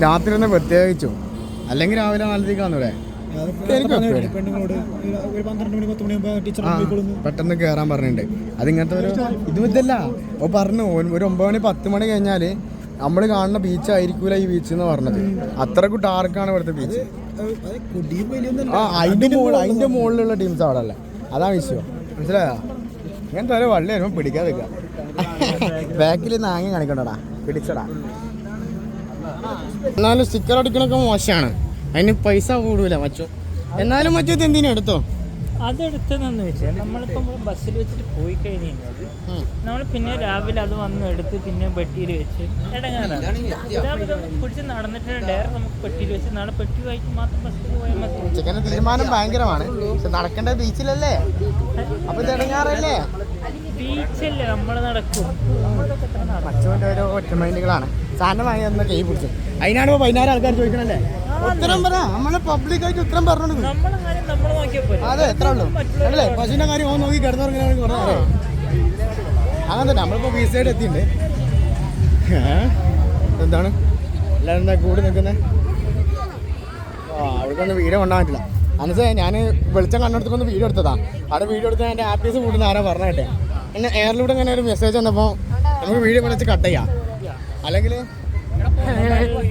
രാത്രി ഒന്ന് പ്രത്യേകിച്ചു. അല്ലെങ്കിൽ രാവിലെ 4:00 പെട്ടെന്ന് കയറാൻ പറഞ്ഞിട്ടുണ്ട്. അതിങ്ങനത്തെ ഒരു ഇതല്ല. ഓ പറഞ്ഞു ഒരു 9 മണി 10 മണി കഴിഞ്ഞാൽ നമ്മൾ കാണുന്ന ബീച്ച് ആയിരിക്കൂല ഈ ബീച്ച് എന്ന് പറഞ്ഞത്. അത്രക്കും ഡാർക്കാണ് ഇവിടുത്തെ ബീച്ച്. അതിന്റെ മുകളിലുള്ള ടീംസ് അവിടെ അല്ലേ. അതാ വിഷയം. മനസ്സിലായോ? ഇങ്ങനത്തെ ഒരു വള്ളി വരുമ്പോൾ പിടിക്കാതെ ബാക്കിൽ നാങ്ങി കാണിക്കണ്ടടാ. പിടിച്ചടാ. എന്നാലും സ്റ്റിക്കർ അടിക്കണൊക്കെ മോശമാണ്. അതിന് പൈസ കൂടൂല മച്ചോ. എന്നാലും മച്ചോ എന്തിനും എടുത്തോ. അതെടുത്തതെന്ന് വെച്ചാൽ നമ്മളിപ്പം ബസ്സിൽ വെച്ചിട്ട് പോയി കഴിഞ്ഞ് കഴിഞ്ഞാൽ നമ്മൾ പിന്നെ രാവിലെ അത് വന്ന് എടുത്ത് പിന്നെ പെട്ടിയിൽ വെച്ച് ഇടങ്ങാറാണ്. ഇതാകുമ്പോൾ പിടിച്ച് നടന്നിട്ട് ഡയറക്റ്റ് നമുക്ക് പെട്ടിയിൽ വെച്ച് നാളെ പെട്ടി വായിച്ച് മാത്രം ബസ്സിൽ പോയാൽ മതി. ഉച്ചക്കന്നെ തീരുമാനം ഭയങ്കരമാണ്. പക്ഷെ നടക്കേണ്ട ബീച്ചിലല്ലേ, അപ്പൊ ഇത് ഇടങ്ങാറല്ലേ? ബീച്ചല്ലേ നമ്മൾ നടക്കും. മച്ചോന്റെ ഓരോ ഒറ്റമൈൻഡുകളാണ്. സാധനം വാങ്ങി തന്ന കൈ പിടിച്ചു. അതിനാണ് ഇപ്പൊ 16 ആൾക്കാർ ചോദിക്കണല്ലേ. ഉത്തരം പറ, നമ്മള് പബ്ലിക്കായിട്ട് ഉത്തരം പറഞ്ഞു. നമ്മളെ കാര്യം നമ്മൾ നോക്കിയാൽ പോലും. അതെ, എത്ര ഉള്ളൂ അല്ലേ? പശുവിന്റെ കാര്യം ഓൻ നോക്കി കിടന്നുറങ്ങാൻ പറഞ്ഞേ. അങ്ങനെ തന്നെ നമ്മളിപ്പോ ബീച്ച് സൈഡ് എത്തിയിട്ടുണ്ട്. എന്താണ് എല്ലാവരും എന്താ കൂടി നിൽക്കുന്നത്? അവിടേക്കൊന്നും വീഡിയോ കൊണ്ടാൻ പറ്റില്ല. അന്നത്തെ ഞാൻ വെളിച്ചം കണ്ടെടുത്തൊന്ന് വീഡിയോ എടുത്തതാ. അവിടെ വീഡിയോ എടുത്താൽ എൻ്റെ ആപ്പീസ് കൂടുന്ന ആരാ പറഞ്ഞിട്ടെ. പിന്നെ എയറിലൂടെ ഇങ്ങനെ ഒരു മെസ്സേജ് വന്നപ്പോൾ നമുക്ക് വീഡിയോ വിളിച്ച് കട്ട് ചെയ്യാം. അല്ലെങ്കിൽ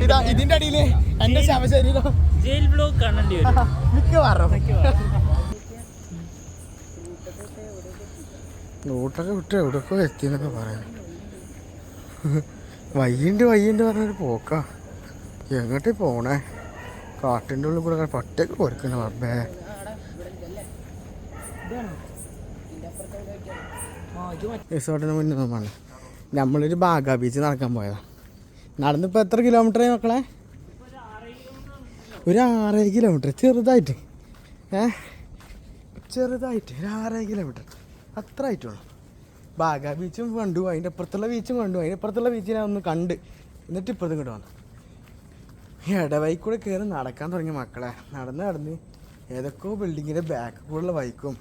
ഇതാ ഇതിൻ്റെ അടിയിൽ എൻ്റെ ശവശരീരം ജയിൽ ബ്ലോഗ് കാണേണ്ടി വരും മിക്കവാറും. റൂട്ടൊക്കെ വിട്ട് എവിടെയൊക്കെ എത്തിയെന്നൊക്കെ പറയാം. വയ്യണ്ട് പറഞ്ഞൊരു പോക്കാ. എങ്ങോട്ട് പോണേ? കാട്ടിൻ്റെ ഉള്ളിൽ കൂടെ പട്ടയൊക്കെ പൊരിക്കണ റബ്ബേ. റിസോർട്ടിന് മുന്നേ നമ്മൾ നമ്മളൊരു ബാഗ ബീച്ച് നടക്കാൻ പോയതാണ്. നടന്നിപ്പോൾ എത്ര കിലോമീറ്ററായി മക്കളെ? ഒരു 6 കിലോമീറ്റർ. ചെറുതായിട്ട് ചെറുതായിട്ട് ഒരു 6 കിലോമീറ്റർ അത്ര ആയിട്ടുള്ളൂ. ബാഗ ബീച്ചും കണ്ടു, അതിൻ്റെ അപ്പുറത്തുള്ള ബീച്ചും കണ്ടു. അതിൻ്റെ അപ്പുറത്തുള്ള ബീച്ചിനെ ഒന്ന് കണ്ട് എന്നിട്ട് ഇപ്പുറത്തും ഇങ്ങോട്ട് വന്നു. ഇടവൈക്ക് കൂടെ കയറി നടക്കാൻ തുടങ്ങിയ മക്കളെ. നടന്ന് ഏതൊക്കെയോ ബിൽഡിങ്ങിൻ്റെ ബാക്ക് കൂടെയുള്ള ബൈക്കും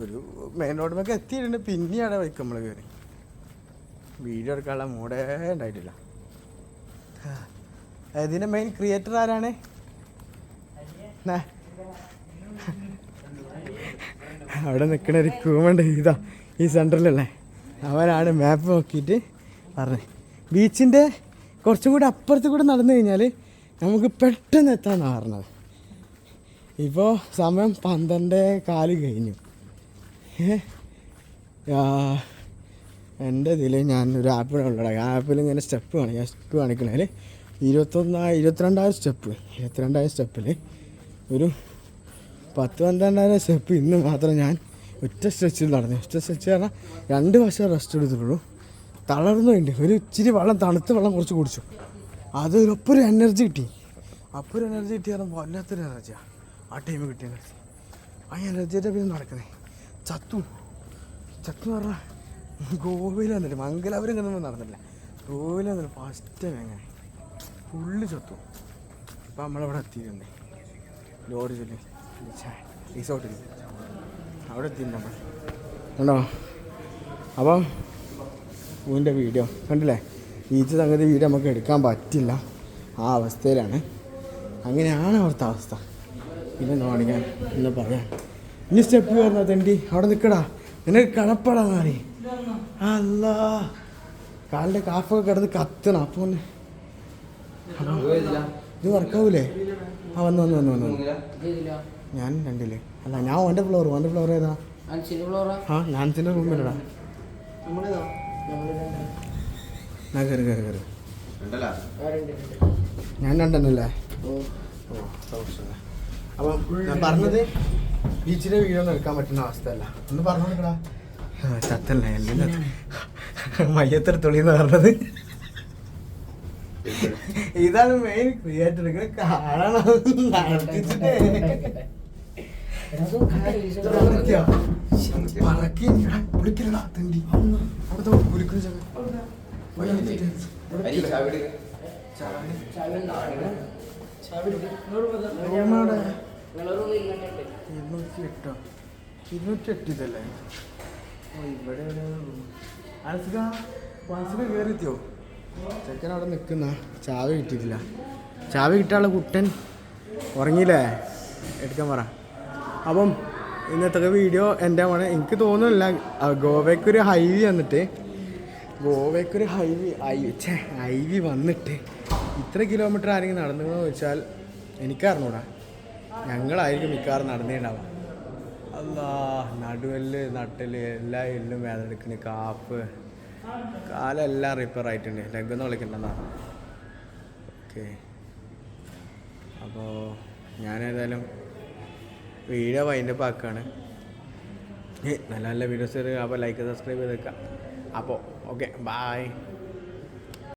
ഒരു മെയിൻ റോഡിലേക്ക് എത്തിയിട്ടുണ്ട്. പിന്നെ ഇടവൈക്ക് നമ്മൾ കയറി. വീഡിയോ എടുക്കാനുള്ള മൂടേ ഉണ്ടായിട്ടില്ല. ഇതിൻ്റെ മെയിൻ ക്രിയേറ്റർ ആരാണ്? അവിടെ നിൽക്കണ ഒരു കൂമുണ്ട്, ഇതാ ഈ സെൻറ്ററിലുള്ള അവനാണ് മാപ്പ് നോക്കിയിട്ട് പറഞ്ഞത്. ബീച്ചിൻ്റെ കുറച്ചും കൂടി അപ്പുറത്ത് കൂടെ നടന്നു കഴിഞ്ഞാൽ നമുക്ക് പെട്ടെന്ന് എത്താമെന്നാണ് പറഞ്ഞത്. ഇപ്പോൾ സമയം 12:15 കഴിഞ്ഞു. എൻ്റെ ഇതിൽ ഞാൻ ഒരു ആപ്പ് ഉള്ളടാ. ആ ആപ്പിൽ ഇങ്ങനെ സ്റ്റെപ്പ് കാണിക്കാം. Step കാണിക്കണേൽ 22,000 step. 22,000 സ്റ്റെപ്പിൽ ഒരു 10-12,000 സ്റ്റെപ്പ് ഇന്ന് മാത്രം ഞാൻ ഒറ്റ സ്ട്രെച്ചിൽ നടന്നു. ഒറ്റ സ്ട്രെച്ച് പറഞ്ഞാൽ 2 വർഷം റെസ്റ്റ് എടുത്തിട്ടുള്ളൂ. തളർന്നുണ്ട്. ഒരു ഇച്ചിരി വെള്ളം, തണുത്ത വെള്ളം കുറച്ച് കുടിച്ചു. അതൊരൊപ്പം ഒരു എനർജി കിട്ടി. അപ്പോൾ ഒരു എനർജി കിട്ടി പറഞ്ഞാൽ വല്ലാത്തൊരു എനർജിയാണ് ആ ടൈം കിട്ടിയ എനർജി. ആ എനർജിയുടെ പിന്നെ നടക്കുന്നത് ചത്തു പറഞ്ഞാൽ ഗോവയിൽ വന്നിട്ട് മംഗലാപുരം ഇങ്ങനെ നടന്നില്ല. ഗോവയിൽ വന്നിട്ട് ഫസ്റ്റ് എങ്ങനെ ഫുള്ള് ചത്തു. ഇപ്പം നമ്മളവിടെ എത്തിയിട്ടുണ്ട്. ലോറി ചൊല്ലി റിസോർട്ടിൽ അവിടെ എത്തിയിട്ടുണ്ട് നമ്മൾ. കണ്ടോ? അപ്പം പൂവിൻ്റെ വീഡിയോ കണ്ടില്ലേ? ബീച്ച് സംഗതി വീഡിയോ നമുക്ക് എടുക്കാൻ പറ്റില്ല. ആ അവസ്ഥയിലാണ്. അങ്ങനെയാണ് അവിടുത്തെ അവസ്ഥ. പിന്നെ നോണിക്കാൻ എന്ന് പറയാം. ഇനി സ്റ്റെപ്പ് കയറുന്ന തെണ്ടി അവിടെ നിൽക്കടാ, നിനക്ക് കണപ്പടാന്ന് അറിയും. അല്ല കാലിൻ്റെ കാഫൊക്കെ കിടന്ന് കത്തണം. അപ്പോൾ ഇത് വർക്കാവൂലേ? ആ വന്നു ഞാൻ കണ്ടില്ലേ? അല്ല ഞാൻ ഓൻ്റെ ഫ്ലോർ ഏതാ? ആ നാൻസിൻ്റെ റൂമിലടാ. ഞാൻ കയറി ഞാൻ രണ്ടെണ്ണല്ലേ? അപ്പം ഞാൻ പറഞ്ഞത് ബീച്ചിലെ വീഡിയോ ഒന്നും എടുക്കാൻ പറ്റുന്ന അവസ്ഥയല്ല. ഒന്ന് പറഞ്ഞു കൊടുക്കടാ. ചത്തല്ലേ എല്ലാം മയ്യത്തെടുത്തൊളിന്ന് പറഞ്ഞത്. ഇതാണ് മെയിൻ ക്രിയേറ്റർ. കാണണം കുളിക്കലടാ തണ്ടി. അവിടെ കുലിക്കുന്ന ചങ്ങ 208 ഇതല്ലേ? ഇവിടെ കയറിത്തിയോ? ചെക്കൻ അവിടെ നിൽക്കുന്ന ചാവി കിട്ടിയിട്ടില്ല. ചാവി കിട്ടാനുള്ള കുട്ടൻ ഉറങ്ങിയില്ലേ? എടുക്കാൻ പറ. അപ്പം ഇന്നത്തെ വീഡിയോ എൻ്റെ ആണ്. എനിക്ക് തോന്നുന്നില്ല ഗോവയ്ക്കൊരു ഹൈവേ വന്നിട്ട് ഹൈവേ വന്നിട്ട് ഇത്ര കിലോമീറ്റർ ആരെങ്കിലും നടന്നതെന്ന് വെച്ചാൽ എനിക്കറിഞ്ഞൂടാ. ഞങ്ങളായിരിക്കും മിക്കവാറും നടന്നേണ്ടാവുക. അല്ലാ നടുവെല്ല് നട്ടല് എല്ലാ എല്ലും വേദനെടുക്കണ്. കാപ്പ് കാലെല്ലാം റിപ്പയർ ആയിട്ടുണ്ട്. ലെഗൊന്നും കളിക്കണ്ടെന്നാണ്. ഓക്കെ, അപ്പോൾ ഞാനേതായാലും വീഡിയോ വൈൻഡപ്പ് ആക്കുകയാണ്. നല്ല നല്ല വീഡിയോസ് അപ്പോൾ ലൈക്ക് സബ്സ്ക്രൈബ് ചെയ്തേക്കാം. അപ്പോൾ ഓക്കെ, ബായ്.